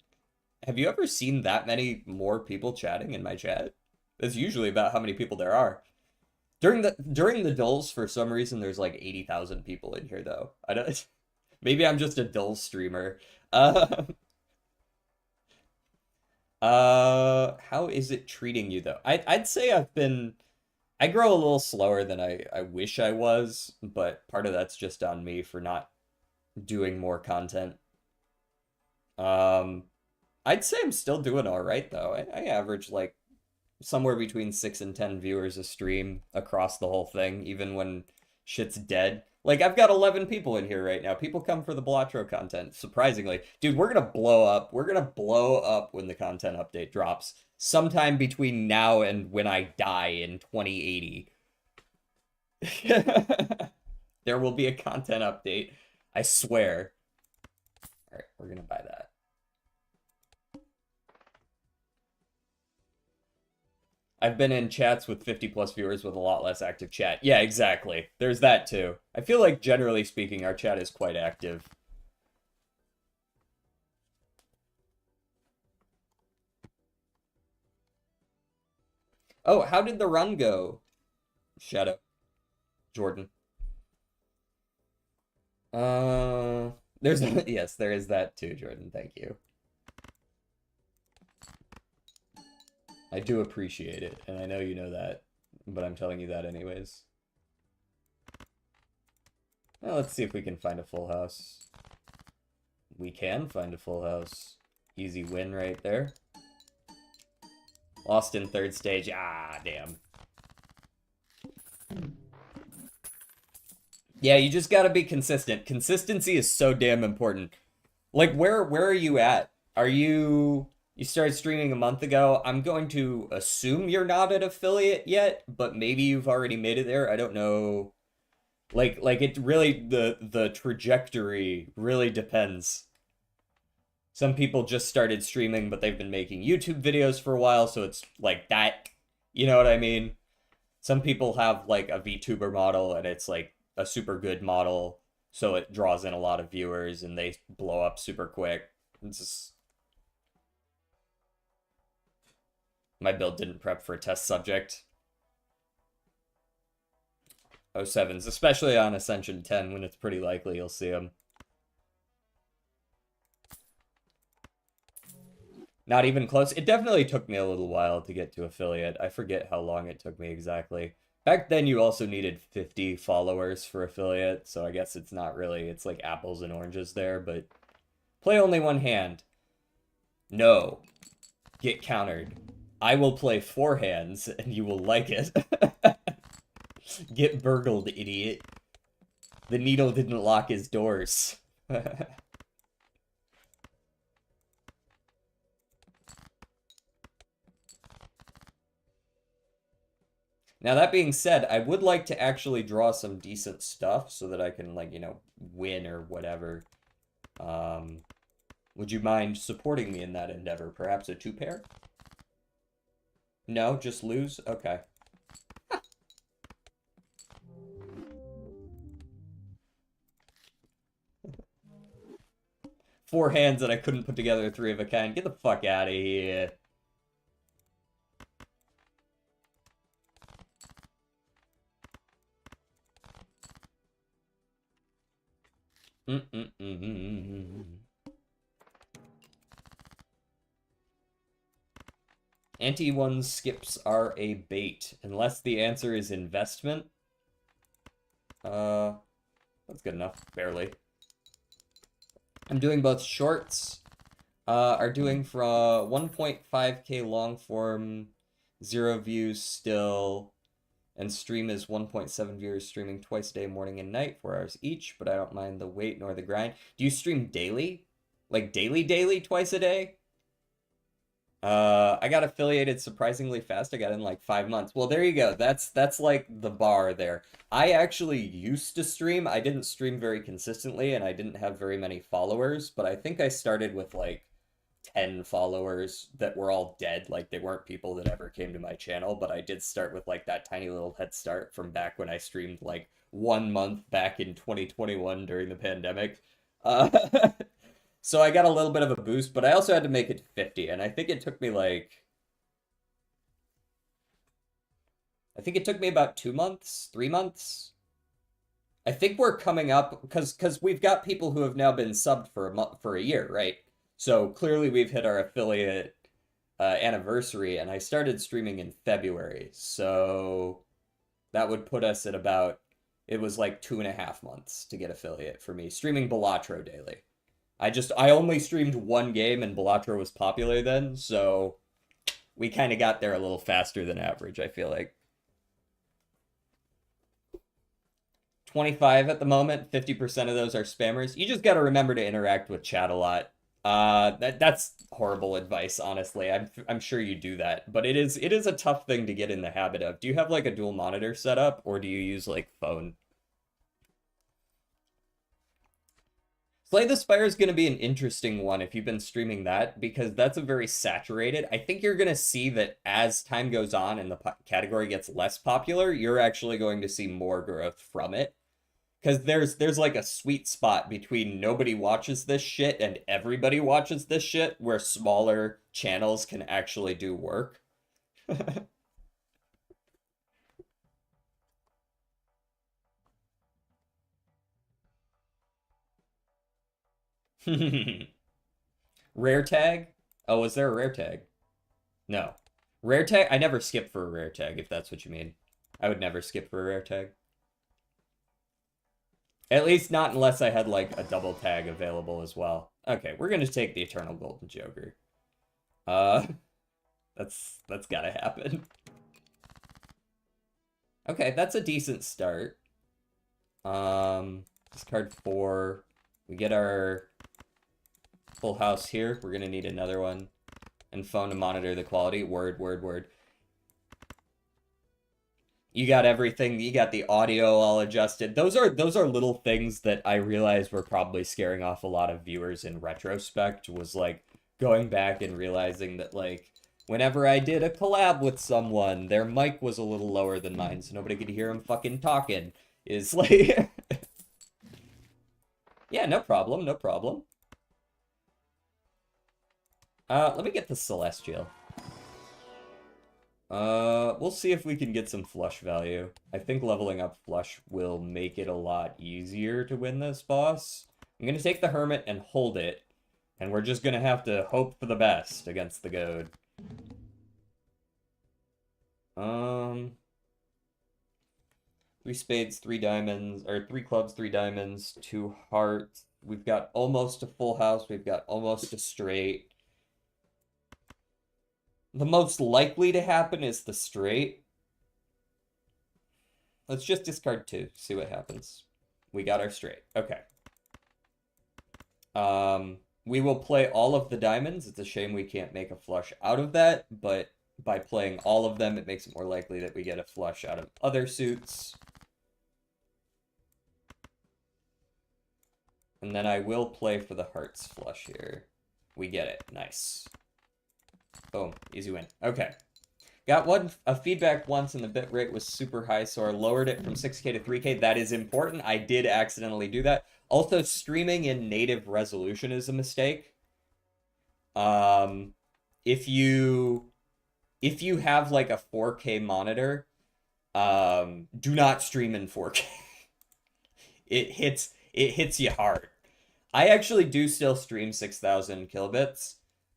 Have you ever seen that many more people chatting in my chat? That's usually about how many people there are. During the dulls, for some reason, there's like 80,000 people in here, though. I don't... Maybe I'm just a dull streamer. How is it treating you, though? I'd say I grow a little slower than I wish I was, but part of that's just on me for not doing more content. I'd say I'm still doing all right, though. I average like somewhere between 6 and 10 viewers a stream across the whole thing, even when shit's dead. Like, I've got 11 people in here right now. People come for the Balatro content, surprisingly. Dude, we're gonna blow up. We're gonna blow up when the content update drops. Sometime between now and when I die in 2080. There will be a content update. I swear. All right, we're gonna buy that. I've been in chats with 50 plus viewers with a lot less active chat. Yeah, exactly. There's that too. I feel like generally speaking, our chat is quite active. Oh, how did the run go? Shadow. Jordan. There's yes, there is that too, Jordan. Thank you. I do appreciate it, and I know you know that, but I'm telling you that anyways. Well, let's see if we can find a full house. We can find a full house. Easy win right there. Lost in third stage. Ah, damn. Yeah, you just gotta be consistent. Consistency is so damn important. Like, where are you at? Are you started streaming a month ago? I'm going to assume you're not an affiliate yet, but maybe you've already made it there. I don't know. Like it really the trajectory really depends. Some people just started streaming, but they've been making YouTube videos for a while, so it's like that. You know what I mean? Some people have like a VTuber model and it's like a super good model, so it draws in a lot of viewers and they blow up super quick. It's just my build didn't prep for a test subject. 07s, especially on Ascension 10 when it's pretty likely you'll see them. Not even close. It definitely took me a little while to get to affiliate. I forget how long it took me exactly. Back then, you also needed 50 followers for affiliate, so I guess it's not really, it's like apples and oranges there, but play only one hand. No. Get countered. I will play 4 hands, and you will like it. Get burgled, idiot. The needle didn't lock his doors. Now, that being said, I would like to actually draw some decent stuff so that I can, like, you know, win or whatever. Would you mind supporting me in that endeavor? Perhaps a 2-pair? No, just lose? Okay. 4 hands and I couldn't put together a 3 of a kind. Get the fuck out of here. Anti-1 skips are a bait, unless the answer is investment. That's good enough, barely. I'm doing both shorts, are doing from 1.5k long form, 0 views still, and stream is 1.7 viewers streaming twice a day, morning and night, 4 hours each, but I don't mind the wait nor the grind. Do you stream daily? Like daily, twice a day? I got affiliated surprisingly fast. I got in like 5 months. Well, there you go. That's like the bar there. I actually used to stream. I didn't stream very consistently and I didn't have very many followers, but I think I started with like 10 followers that were all dead. Like they weren't people that ever came to my channel, but I did start with like that tiny little head start from back when I streamed like 1 month back in 2021 during the pandemic. Uh, So I got a little bit of a boost, but I also had to make it 50, and I think it took me like... I think it took me about 2 months, 3 months. I think we're coming up, because we've got people who have now been subbed for a year, right? So clearly we've hit our affiliate anniversary, and I started streaming in February, so that would put us at about... It was like 2.5 months to get affiliate for me, streaming Balatro daily. I only streamed 1 game and Balatro was popular then, so We kind of got there a little faster than average, I feel like. 25 at the moment, 50% of those are spammers. You just got to remember to interact with chat a lot. That's horrible advice, honestly. I'm sure you do that, but it is a tough thing to get in the habit of. Do you have like a dual monitor setup, or do you use like phone? Slay the Spire is going to be an interesting one if you've been streaming that, because that's a very saturated. I think you're going to see that as time goes on and the category gets less popular, you're actually going to see more growth from it. Because there's like a sweet spot between nobody watches this shit and everybody watches this shit, where smaller channels can actually do work. Rare tag? Oh, was there a rare tag? No. Rare tag? I never skip for a rare tag, if that's what you mean. I would never skip for a rare tag. At least not unless I had like a double tag available as well. Okay, we're gonna take the Eternal Golden Joker. Uh, that's gotta happen. Okay, that's a decent start. Discard 4. We get our full house here. We're gonna need another one. And phone to monitor the quality. Word, word, word. You got everything. You got the audio all adjusted. Those are little things that I realized were probably scaring off a lot of viewers in retrospect, was like going back and realizing that like whenever I did a collab with someone, their mic was a little lower than mine, so nobody could hear them fucking talking. Is like yeah, no problem, no problem. Let me get the Celestial. We'll see if we can get some flush value. I think leveling up flush will make it a lot easier to win this boss. I'm gonna take the Hermit and hold it, and we're just gonna have to hope for the best against the Goad. Three spades, 3 diamonds, or 3 clubs, 3 diamonds, 2 hearts. We've got almost a full house. We've got almost a straight. The most likely to happen is the straight. Let's just discard 2, see what happens. We got our straight. Okay. We will play all of the diamonds. It's a shame we can't make a flush out of that, but by playing all of them, it makes it more likely that we get a flush out of other suits. And then I will play for the hearts flush here. We get it. Nice. Boom. Easy win. Okay. Got a feedback once and the bitrate was super high, so I lowered it from 6K to 3K. That is important. I did accidentally do that. Also, streaming in native resolution is a mistake. If you have like a 4K monitor, do not stream in 4K. It hits you hard. I actually do still stream 6,000 kilobits,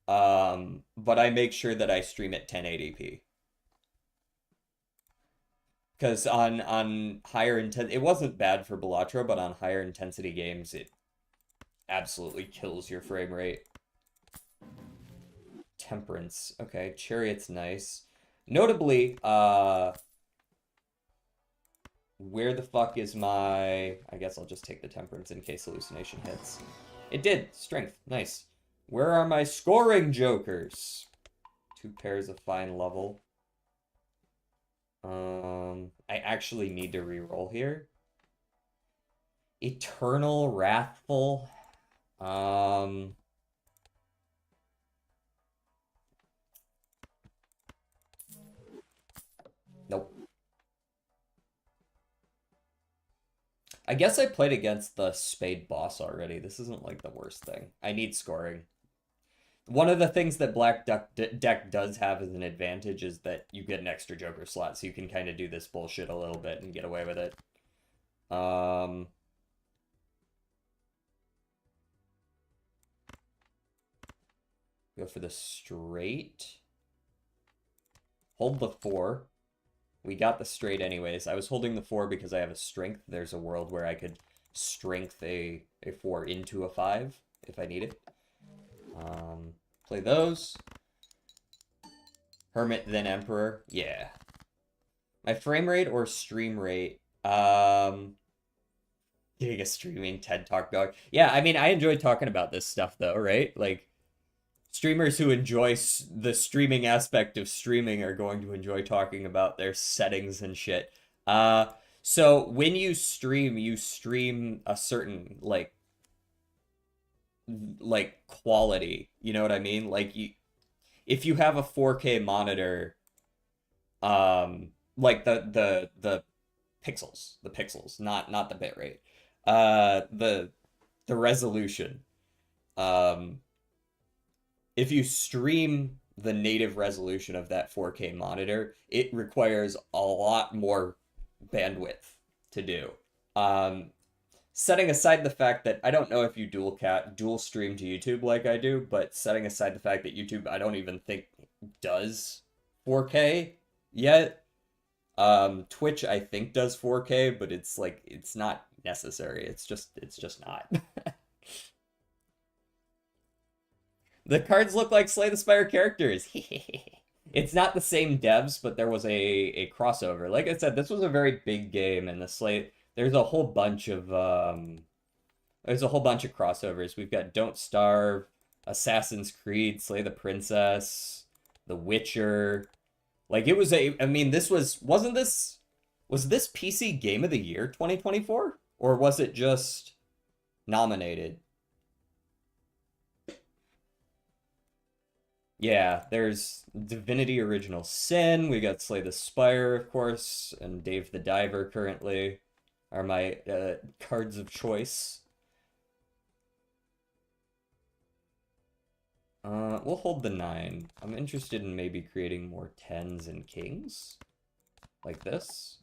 but I make sure that I stream at 1080p. Because on higher intensity, it wasn't bad for Balatro, but on higher intensity games, it absolutely kills your frame rate. Temperance. Okay, Chariot's nice. Notably, where the fuck is my... I guess I'll just take the Temperance in case Hallucination hits. It did. Strength. Nice. Where are my scoring jokers? 2 pairs of fine level. I actually need to reroll here. Eternal Wrathful. Nope. I guess I played against the Spade boss already. This isn't like the worst thing. I need scoring. One of the things that Black deck does have as an advantage is that you get an extra Joker slot, so you can kind of do this bullshit a little bit and get away with it. Go for the straight. Hold the 4. We got the straight anyways. I was holding the 4 because I have a strength. There's a world where I could strength a 4 into a 5 if I need it. Play those. Hermit then Emperor. Yeah. My frame rate or stream rate? Getting a streaming TED Talk dog. Yeah, I mean, I enjoy talking about this stuff though, right? Like, streamers who enjoy the streaming aspect of streaming are going to enjoy talking about their settings and shit. Uh, so when you stream a certain like quality. You know what I mean? Like if you have a 4K monitor, like the pixels, not the bitrate, the resolution. Um, if you stream the native resolution of that 4K monitor, it requires a lot more bandwidth to do. Um, Setting aside the fact that I don't know if you dual stream to YouTube like I do, but setting aside the fact that YouTube I don't even think does 4K yet. Twitch I think does 4K, but it's like it's not necessary. It's just not. The cards look like Slay the Spire characters. It's not the same devs, but there was a crossover. Like I said, this was a very big game, and the Slay there's a whole bunch of crossovers. We've got Don't Starve, Assassin's Creed, Slay the Princess, The Witcher. Like it was I mean, was this PC Game of the Year 2024? Or was it just nominated? Yeah, there's Divinity Original Sin. We got Slay the Spire, of course, and Dave the Diver currently are my cards of choice. We'll hold the 9. I'm interested in maybe creating more 10s and kings. Like this.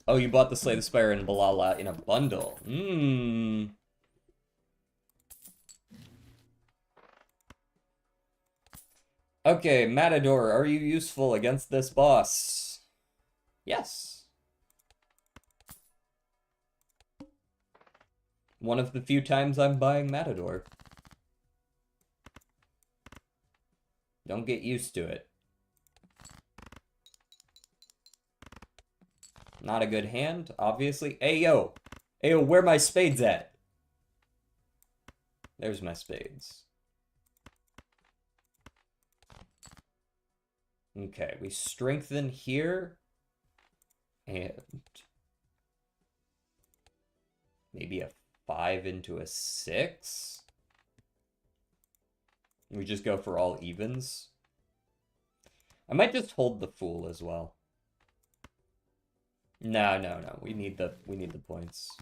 Oh, you bought the Slay the Spire and Balala in a bundle. Mmm. Okay, Matador, are you useful against this boss? Yes. One of the few times I'm buying Matador. Don't get used to it. Not a good hand, obviously. Ayo! Ayo, where my spades at? There's my spades. Okay, we strengthen here. And maybe a 5 into a 6. We just go for all evens. I might just hold the Fool as well. No. We need the points.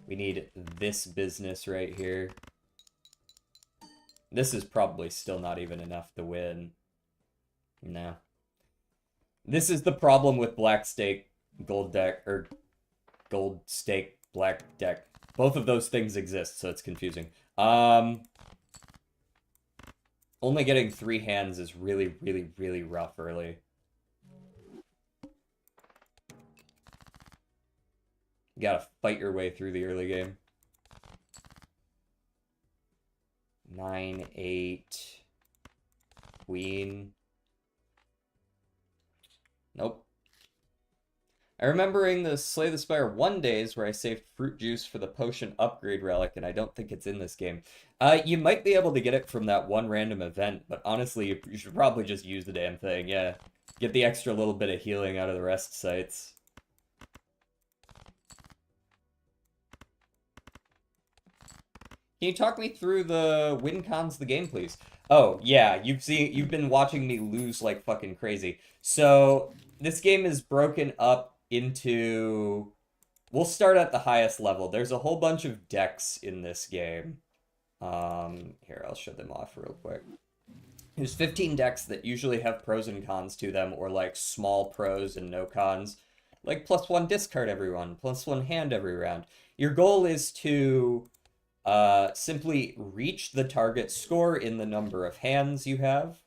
We need this business right here. This is probably still not even enough to win. No. This is the problem with black stake, gold deck, or gold stake, black deck. Both of those things exist, so it's confusing. Only getting 3 hands is really, really, really rough early. You gotta fight your way through the early game. 9, 8, queen. Nope. I remembering the Slay the Spire 1 days where I saved fruit juice for the potion upgrade relic, and I don't think it's in this game. You might be able to get it from that one random event, but honestly, you should probably just use the damn thing, yeah. Get the extra little bit of healing out of the rest sites. Can you talk me through the win cons of the game, please? Oh, yeah, you've been watching me lose like fucking crazy. So, this game is broken up into... We'll start at the highest level. There's a whole bunch of decks in this game. Here, I'll show them off real quick. There's 15 decks that usually have pros and cons to them, or like small pros and no cons. Like +1 discard every round, +1 hand every round. Your goal is to simply reach the target score in the number of hands you have,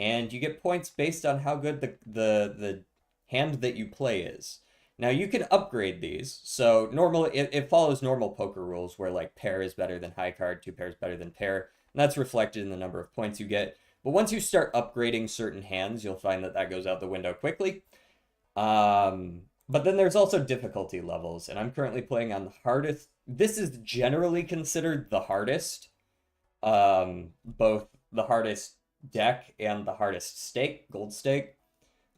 and you get points based on how good the hand that you play is. Now you can upgrade these. So normally it follows normal poker rules where like pair is better than high card, two pairs better than pair, and that's reflected in the number of points you get. But once you start upgrading certain hands, you'll find that that goes out the window quickly. But then there's also difficulty levels, and I'm currently playing on the hardest. This is generally considered the hardest, both the hardest deck and the hardest stake, gold stake.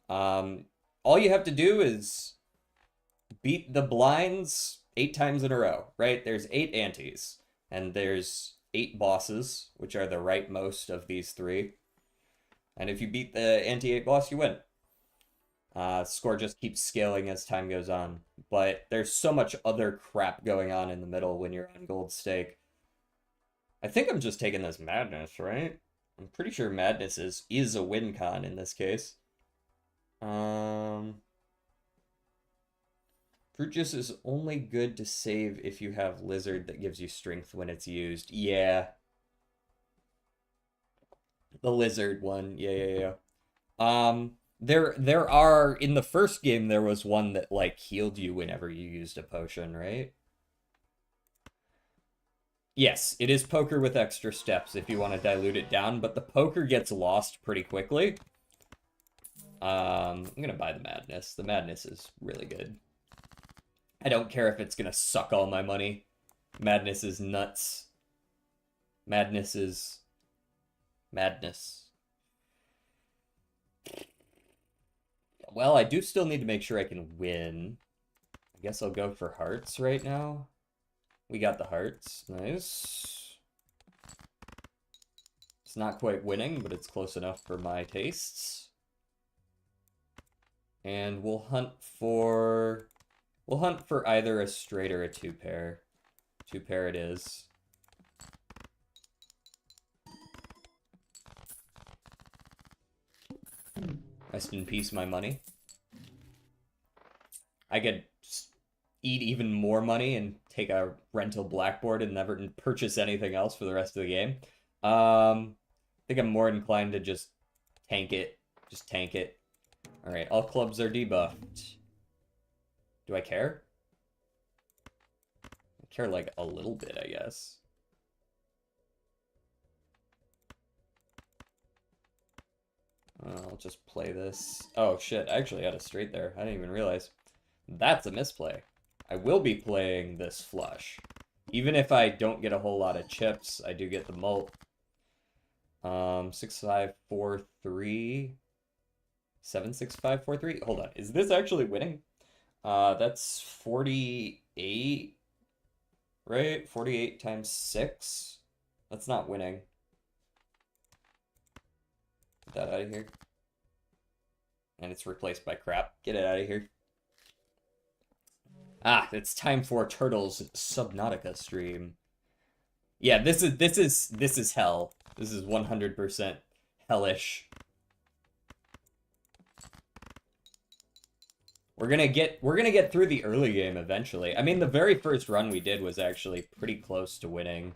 All you have to do is beat the blinds 8 times in a row, right? There's 8 antes, and there's 8 bosses, which are the rightmost of these 3. And if you beat the ante-8 boss, you win. Score just keeps scaling as time goes on. But there's so much other crap going on in the middle when you're on gold stake. I think I'm just taking this madness, right? I'm pretty sure madness is a win con in this case. Fruit juice is only good to save if you have lizard that gives you strength when it's used. Yeah. The lizard one. Yeah. There are, in the first game, there was one that, like, healed you whenever you used a potion, right? Yes, it is poker with extra steps if you want to dilute it down, but the poker gets lost pretty quickly. I'm gonna buy the madness. The madness is really good. I don't care if it's gonna suck all my money. Madness is nuts. Madness is madness. Well, I do still need to make sure I can win. I guess I'll go for hearts right now. We got the hearts. Nice. It's not quite winning, but it's close enough for my tastes. And we'll hunt for either a straight or a 2-pair. 2-pair it is. Rest in peace, my money. I could eat even more money and take a rental blackboard and never purchase anything else for the rest of the game. I think I'm more inclined to just tank it. Just tank it. Alright, all clubs are debuffed. Do I care? I care like a little bit, I guess. I'll just play this. Oh shit, I actually had a straight there. I didn't even realize. That's a misplay. I will be playing this flush. Even if I don't get a whole lot of chips, I do get the mult. 6 5 4 3 7 6 5 4 3. Hold on, is this actually winning? That's 48, right? 48 times 6. That's not winning. Get that out of here. And it's replaced by crap. Get it out of here. Ah, it's time for Turtle's Subnautica stream. Yeah, this is hell. This is 100% hellish. We're gonna get through the early game eventually. I mean, the very first run we did was actually pretty close to winning.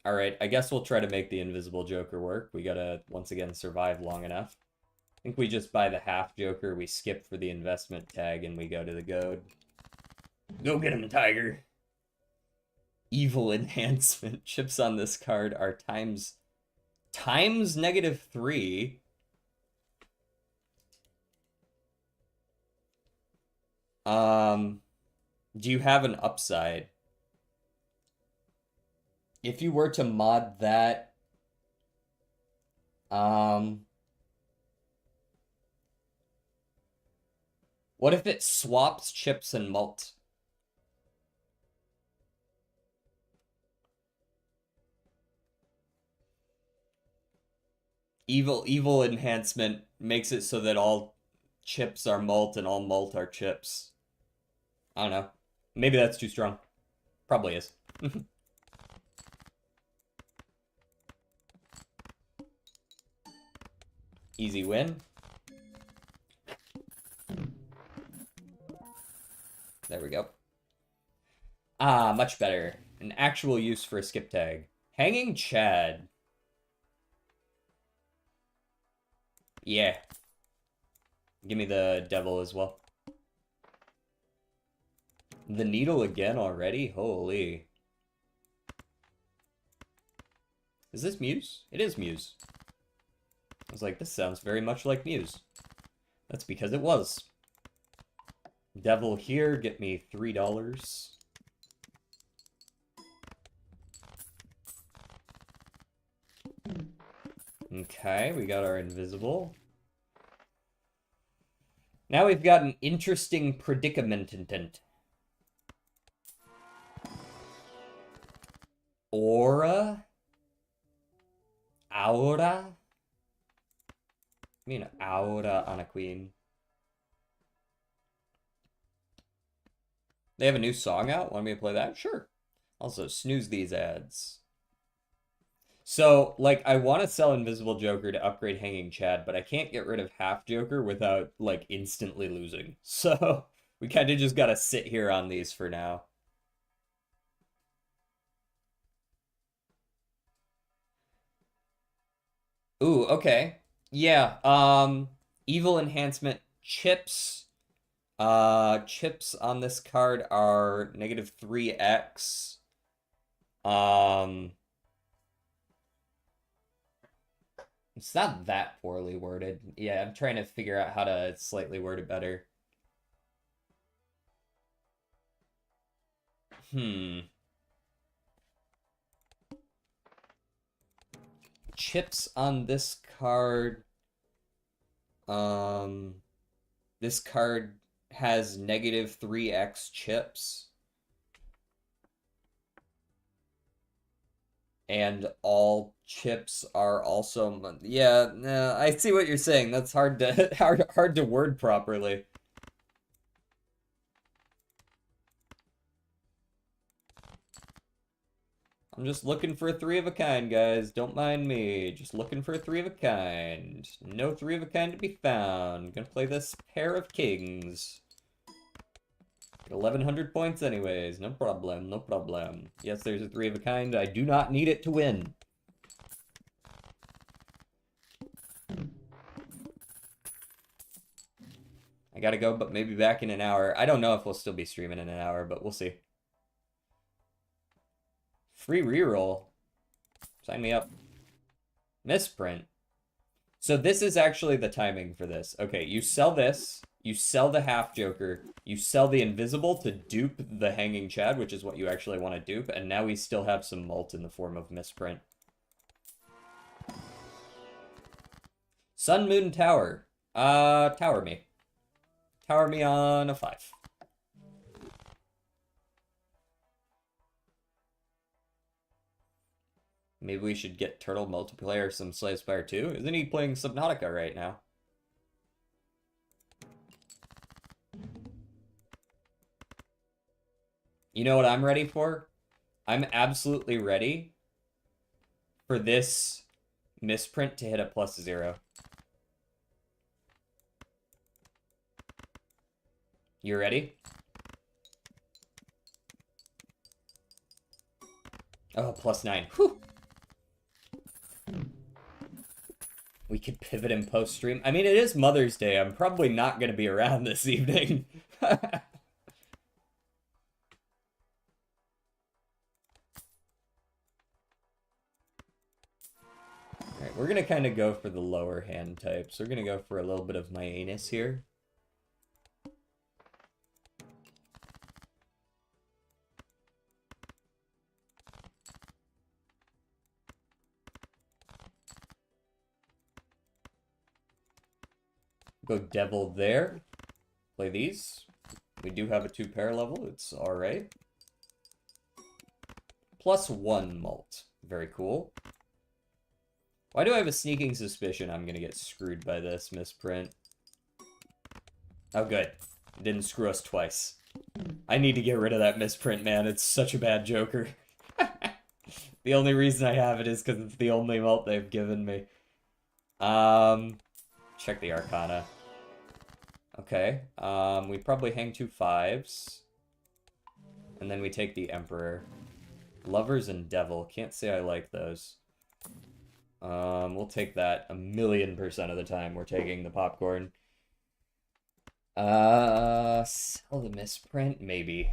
Alright, I guess we'll try to make the Invisible Joker work. We gotta, once again, survive long enough. I think we just buy the half Joker, we skip for the investment tag, and we go to the goad. Go get him, Tiger! Evil enhancement. Chips on this card are times -3. Do you have an upside? If you were to mod that, what if it swaps chips and malt? Evil enhancement makes it so that all chips are malt and all malt are chips. I don't know. Maybe that's too strong. Probably is. Easy win. There we go. Ah, much better. An actual use for a skip tag. Hanging Chad. Yeah, Give me the devil as well. The needle again already? Holy. Is this Muse? It is Muse. I was like, this sounds very much like Muse. That's because it was. Devil here, get me $3. Okay, we got our invisible. Now we've got an interesting predicament. Aura? Aura? I mean, aura on a queen. They have a new song out? Want me to play that? Sure. Also, snooze these ads. So, like, I want to sell Invisible Joker to upgrade Hanging Chad, but I can't get rid of Half Joker without, like, instantly losing. So, we kind of just gotta sit here on these for now. Ooh, okay. Yeah, evil enhancement chips. Chips on this card are negative 3x. It's not that poorly worded. Yeah, I'm trying to figure out how to slightly word it better. Chips on this card. This card has negative 3x chips. And all chips are also... Yeah, no, I see what you're saying. That's hard to hard to word properly. I'm just looking for a 3 of a kind, guys. Don't mind me. Just looking for a 3 of a kind. No 3 of a kind to be found. Gonna play this pair of kings. 1100 points anyways. No problem, no problem. Yes, there's a 3 of a kind. I do not need it to win. I gotta go, but maybe back in an hour. I don't know if we'll still be streaming in an hour, but we'll see. Free reroll. Sign me up. Misprint. So this is actually the timing for this. Okay, you sell this, you sell the half Joker, you sell the invisible to dupe the Hanging Chad, which is what you actually want to dupe, and now we still have some mult in the form of misprint. Sun, Moon, Tower. Tower me. Tower me on a 5. Maybe we should get Turtle multiplayer some Slay Spire 2. Isn't he playing Subnautica right now? You know what I'm ready for? I'm absolutely ready for this misprint to hit a +0. You ready? Oh, +9. Whew. We could pivot in post-stream. I mean, it is Mother's Day. I'm probably not going to be around this evening. Alright, we're going to kind of go for the lower hand types. We're going to go for a little bit of my anus here. Go devil there. Play these. We do have a 2-pair level. It's alright. +1 mult. Very cool. Why do I have a sneaking suspicion I'm gonna get screwed by this misprint? Oh, good. It didn't screw us twice. I need to get rid of that misprint, man. It's such a bad Joker. The only reason I have it is because it's the only mult they've given me. Check the Arcana. Okay, we probably hang 2 5s. And then we take the Emperor. Lovers and Devil. Can't say I like those. We'll take that 1,000,000% of the time. We're taking the popcorn. Sell the misprint, maybe.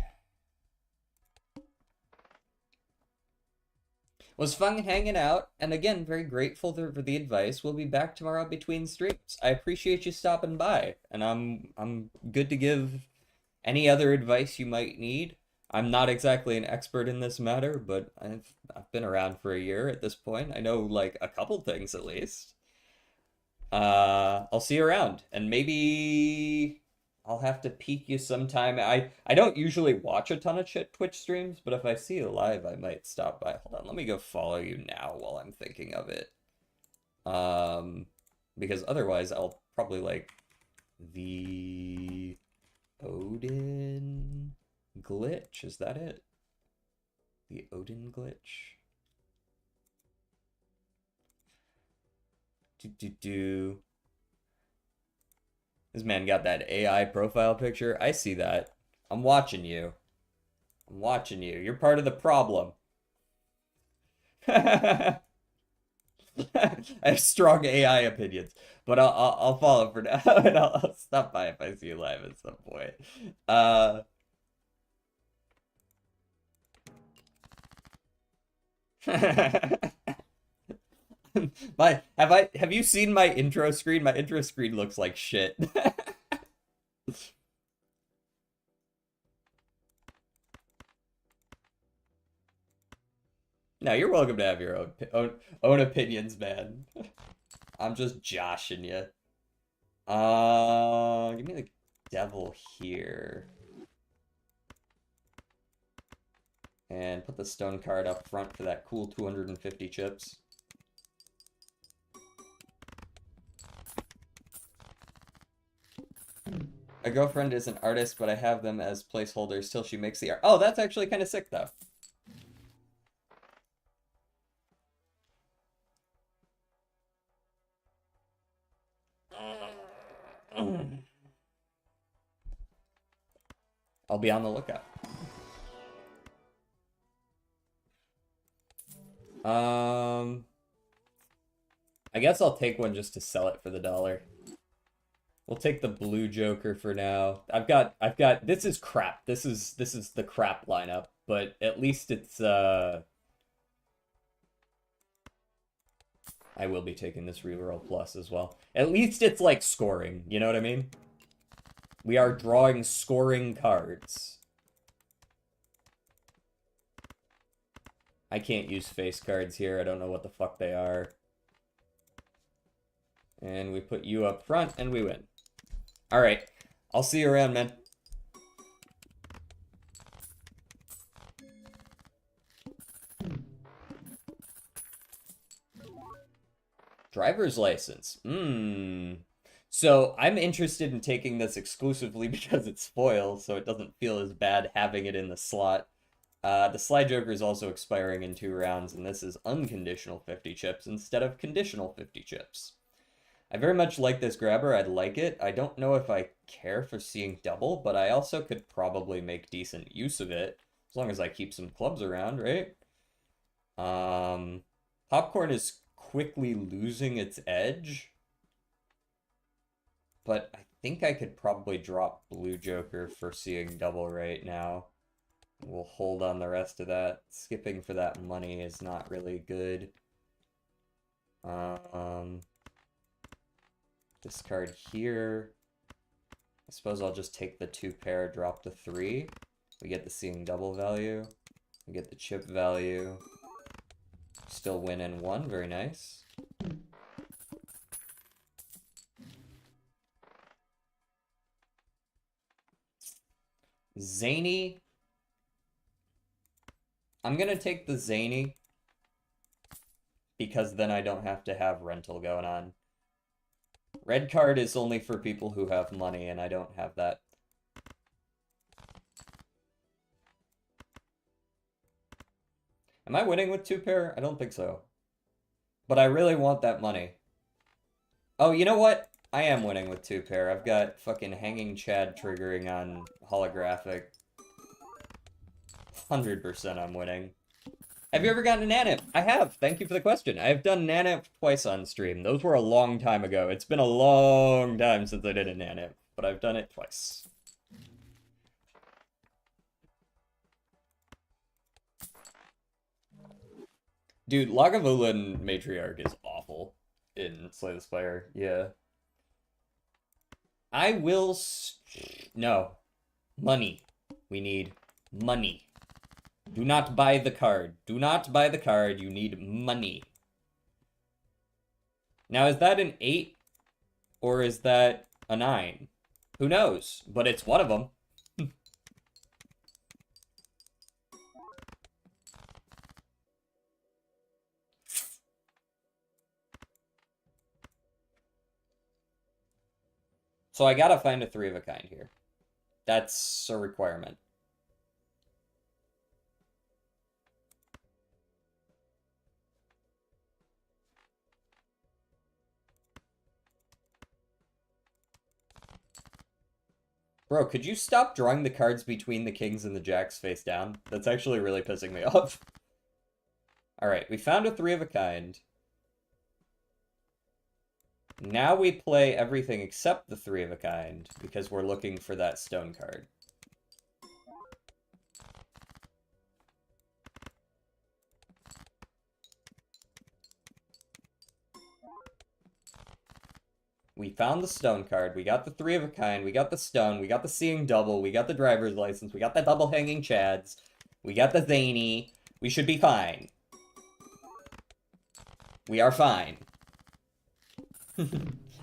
Was fun hanging out, and again, very grateful for the advice. We'll be back tomorrow between streams. I appreciate you stopping by, and I'm good to give any other advice you might need. I'm not exactly an expert in this matter, but I've been around for a year at this point. I know like a couple things at least. I'll see you around, and maybe I'll have to peek you sometime. I don't usually watch a ton of Twitch streams, but if I see you live, I might stop by. Hold on, let me go follow you now while I'm thinking of it. Because otherwise I'll probably like the Odin glitch. Is that it? The Odin glitch. This man got that AI profile picture. I see that. I'm watching you. I'm watching you. You're part of the problem. I have strong AI opinions, but I'll follow for now, and I'll stop by if I see you live at some point. Have you seen my intro screen? My intro screen looks like shit. No, you're welcome to have your own opinions, man. I'm just joshing you. Give me the devil here. And put the stone card up front for that cool 250 chips. A girlfriend is an artist, but I have them as placeholders till she makes the art. Oh, that's actually kind of sick, though. I'll be on the lookout. I guess I'll take one just to sell it for the $1. We'll take the blue Joker for now. I've got this is crap. This is the crap lineup, but at least it's I will be taking this reroll plus as well. At least it's like scoring, you know what I mean? We are drawing scoring cards. I can't use face cards here. I don't know what the fuck they are. And we put you up front, and we win. Alright. I'll see you around, man. Driver's license. So I'm interested in taking this exclusively because it's foil, so it doesn't feel as bad having it in the slot. The Sly Joker is also expiring in 2 rounds, and this is unconditional 50 chips instead of conditional 50 chips. I very much like this grabber. I'd like it. I don't know if I care for seeing double, but I also could probably make decent use of it, as long as I keep some clubs around, right? Popcorn is quickly losing its edge, but I think I could probably drop blue Joker for seeing double right now. We'll hold on the rest of that. Skipping for that money is not really good. Discard here. I suppose I'll just take the 2 pair, drop the 3. We get the seeing double value. We get the chip value. Still win in 1, very nice. Zany. I'm gonna take the Zany because then I don't have to have rental going on. Red card is only for people who have money, and I don't have that. Am I winning with 2 pair? I don't think so. But I really want that money. Oh, you know what? I am winning with 2 pair. I've got fucking Hanging Chad triggering on holographic. 100% I'm winning. Have you ever gotten an Nanip? I have. Thank you for the question. I've done Nanip twice on stream. Those were a long time ago. It's been a long time since I did a Nanip. but I've done it twice. Dude, Lagavulin Matriarch is awful in Slay the Spire. Yeah. I will... No. Money. We need money. Do not buy the card. Do not buy the card. You need money. Now, is that an 8? Or is that a 9? Who knows? But it's one of them. So I gotta find a 3 of a kind here. That's a requirement. Bro, could you stop drawing the cards between the kings and the jacks face down? That's actually really pissing me off. Alright, we found a 3 of a kind. Now we play everything except the 3 of a kind, because we're looking for that stone card. We found the stone card, we got the 3 of a kind, we got the stone, we got the seeing double, we got the driver's license, we got the double hanging chads, we got the zany. We should be fine. We are fine.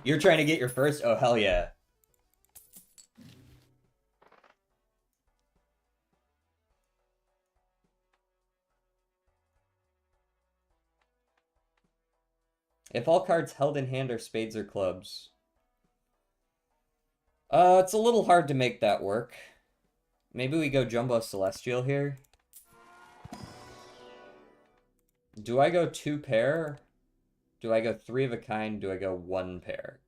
You're trying to get your first? Oh, hell yeah. If all cards held in hand are spades or clubs. It's a little hard to make that work. Maybe we go Jumbo Celestial here. Do I go 2 pair? Do I go 3 of a kind? Do I go 1 pair?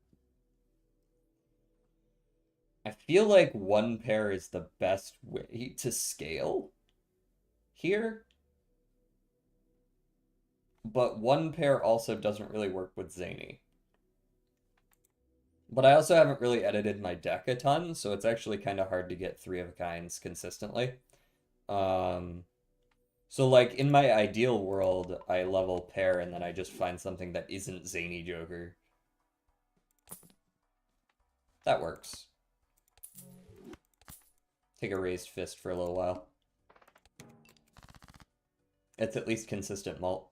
I feel like 1 pair is the best way to scale here. But 1 pair also doesn't really work with Zany. But I also haven't really edited my deck a ton, so it's actually kind of hard to get 3 of a kinds consistently. So like in my ideal world, I level pair and then I just find something that isn't Zany Joker. That works. Take a raised fist for a little while. It's at least consistent mult.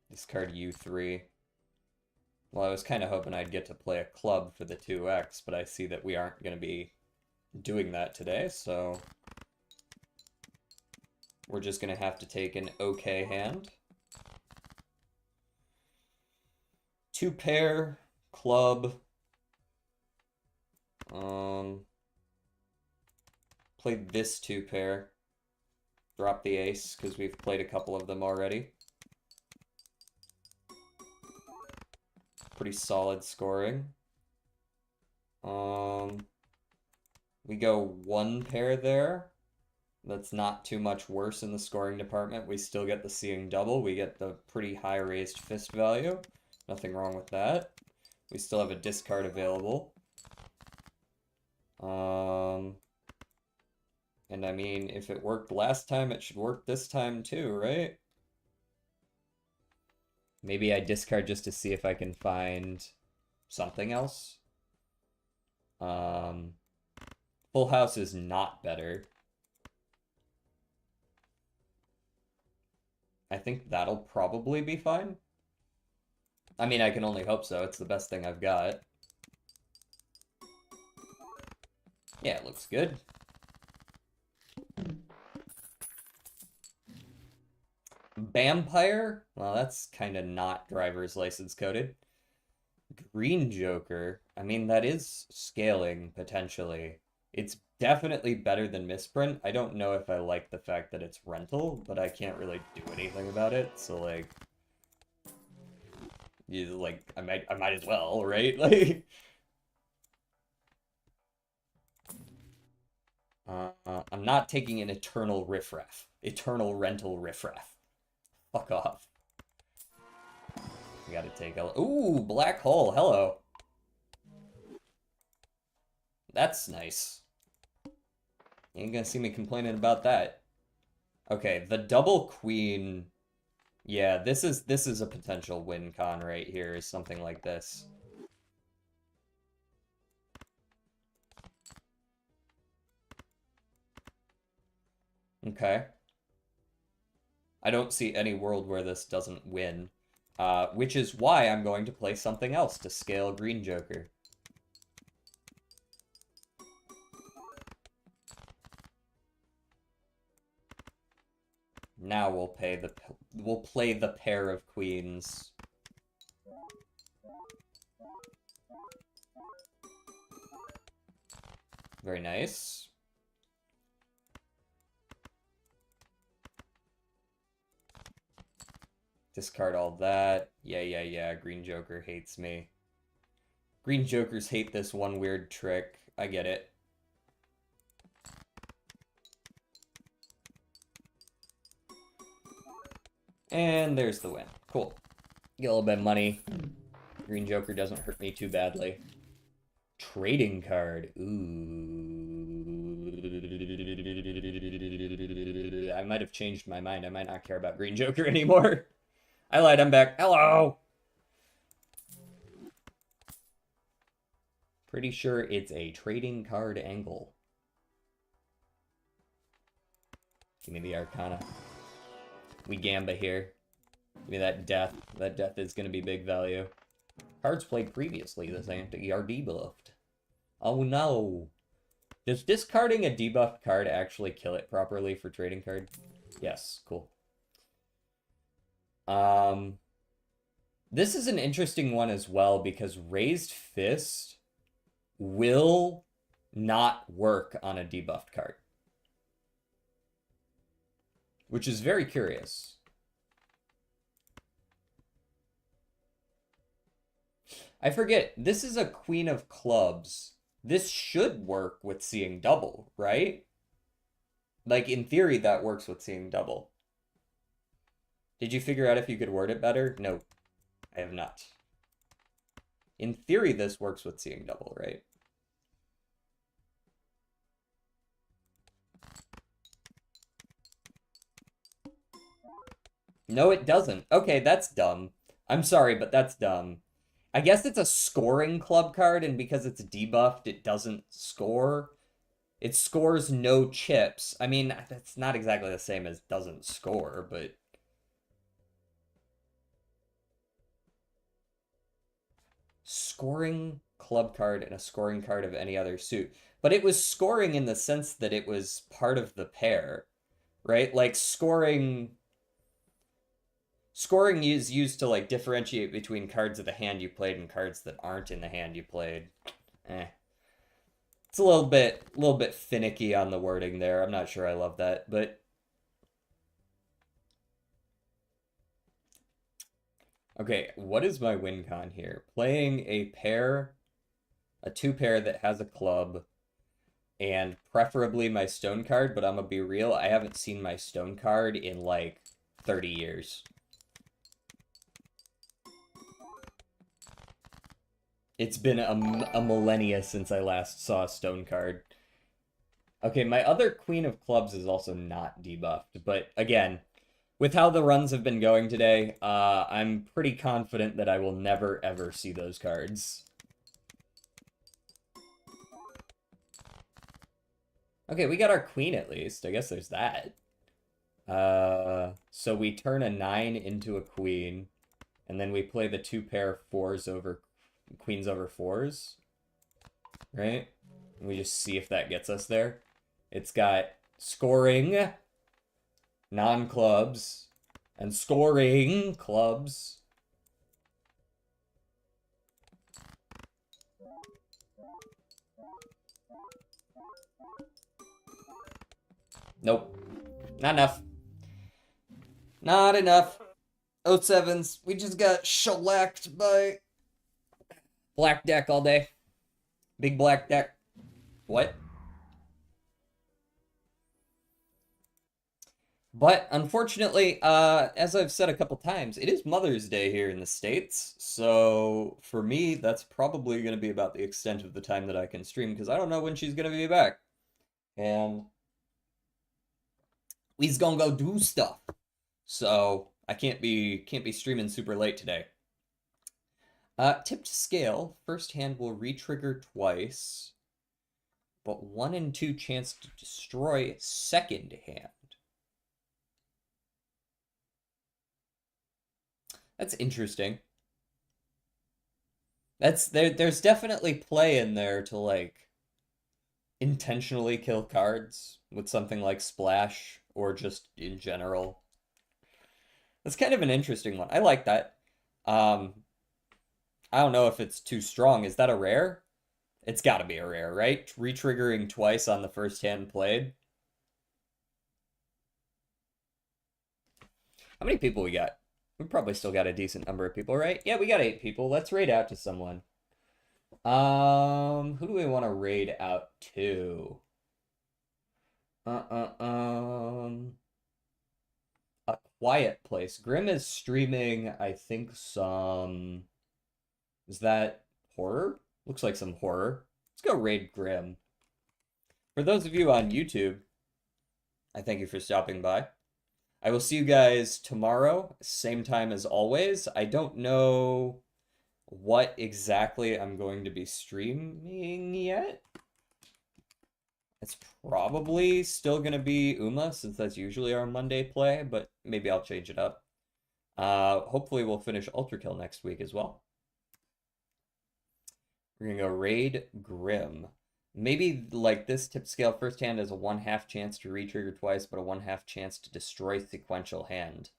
Discard U3. Well, I was kind of hoping I'd get to play a club for the 2x, but I see that we aren't going to be doing that today, so we're just going to have to take an okay hand. 2 pair, club. Play this 2 pair. Drop the ace, because we've played a couple of them already. Pretty solid scoring. We go 1 pair there. That's not too much worse in the scoring department. We still get the seeing double. We get the pretty high raised fist value. Nothing wrong with that. We still have a discard available. And I mean, if it worked last time, it should work this time too, right? Maybe I discard just to see if I can find something else. Full house is not better. I think that'll probably be fine. I mean, I can only hope so. It's the best thing I've got. Yeah, it looks good. Vampire? Well, that's kind of not driver's license coded. Green Joker. I mean, that is scaling, potentially. It's definitely better than Misprint. I don't know if I like the fact that it's rental, but I can't really do anything about it, so, like... I might as well, right? Like... I'm not taking an eternal riffraff. Eternal rental riffraff. Fuck off. We gotta take a... Ooh, black hole. Hello. That's nice. You ain't gonna see me complaining about that. Okay, the double queen. Yeah, this is a potential win con right here, is something like this. Okay. I don't see any world where this doesn't win. Which is why I'm going to play something else to scale Green Joker. Now we'll play the pair of queens. Very nice. Discard all that. Yeah. Green Joker hates me. Green Jokers hate this one weird trick. I get it. And there's the win. Cool. Get a little bit of money. Green Joker doesn't hurt me too badly. Trading card. Ooh. I might have changed my mind. I might not care about Green Joker anymore. I lied, I'm back. Hello! Pretty sure it's a trading card angle. Give me the Arcana. We Gamba here. Give me that death. That death is going to be big value. Cards played previously. This anti are debuffed. Oh no! Does discarding a debuffed card actually kill it properly for trading card? Yes, cool. This is an interesting one as well because Raised Fist will not work on a debuffed card. Which is very curious. I forget, this is a Queen of Clubs. This should work with Seeing Double, right? Like, in theory, that works with Seeing Double. Did you figure out if you could word it better? No, I have not. In theory, this works with Seeing Double, right? No, it doesn't. Okay, that's dumb. I'm sorry, but that's dumb. I guess it's a scoring club card, and because it's debuffed, it doesn't score. It scores no chips. I mean, that's not exactly the same as doesn't score, but... Scoring club card and a scoring card of any other suit. But it was scoring in the sense that it was part of the pair, right? Like, scoring is used to, like, differentiate between cards of the hand you played and cards that aren't in the hand you played. It's a little bit finicky on the wording there. I'm not sure I love that, but... Okay, what is my win con here? Playing a two pair that has a club, and preferably my stone card, but I'm gonna be real, I haven't seen my stone card in, like, 30 years. It's been a millennia since I last saw a stone card. Okay, my other Queen of Clubs is also not debuffed, but again, with how the runs have been going today, I'm pretty confident that I will never ever see those cards. Okay, we got our queen at least. I guess there's that. So we turn a 9 into a queen, and then we play the two pair fours over queens over fours, right? And we just see if that gets us there. It's got scoring, non-clubs, and scoring clubs. Nope. Not enough. Not enough. 07s. We just got shellacked by black deck all day. Big black deck. What? But unfortunately, as I've said a couple times, it is Mother's Day here in the States. So for me, that's probably going to be about the extent of the time that I can stream because I don't know when she's going to be back. And we's gonna go do stuff. So I can't be streaming super late today. Tipped scale, first hand will re-trigger twice, but 1 in 2 chance to destroy second hand. That's interesting. There's definitely play in there to like intentionally kill cards with something like Splash or just in general. That's kind of an interesting one. I like that. Um, I don't know if it's too strong. Is that a rare? It's got to be a rare, right? Re-triggering twice on the first hand played. How many people we got? We probably still got a decent number of people, right? Yeah, we got 8 people. Let's raid out to someone. Who do we want to raid out to? A quiet place. Grim is streaming, I think some. Is that horror? Looks like some horror. Let's go raid Grim. For those of you on YouTube, I thank you for stopping by. I will see you guys tomorrow, same time as always. I don't know what exactly I'm going to be streaming yet. It's probably still going to be Uma, since that's usually our Monday play, but maybe I'll change it up. Hopefully we'll finish Ultra Kill next week as well. We're going to go raid Grim. Maybe like this tip scale first hand has a 1/2 chance to re-trigger twice, but a 1/2 chance to destroy sequential hand.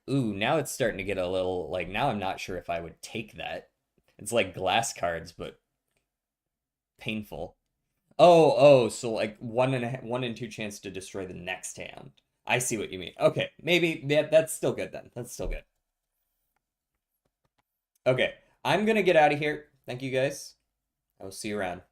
Ooh, now it's starting to get a little like now I'm not sure if I would take that. It's like glass cards, but painful. Oh, so like 1 in 2 chance to destroy the next hand. I see what you mean. Okay, maybe that's still good then. That's still good. Okay, I'm gonna get out of here. Thank you guys. I will see you around.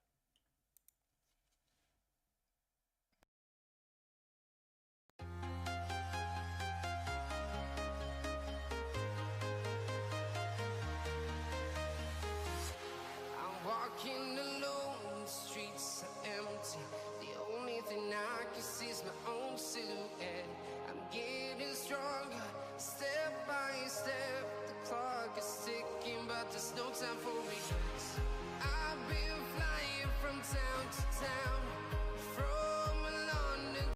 I'm walking alone, the streets are empty. The only thing I can see is my own silhouette. I'm getting stronger, step by step. The clock is ticking, but there's no time for me.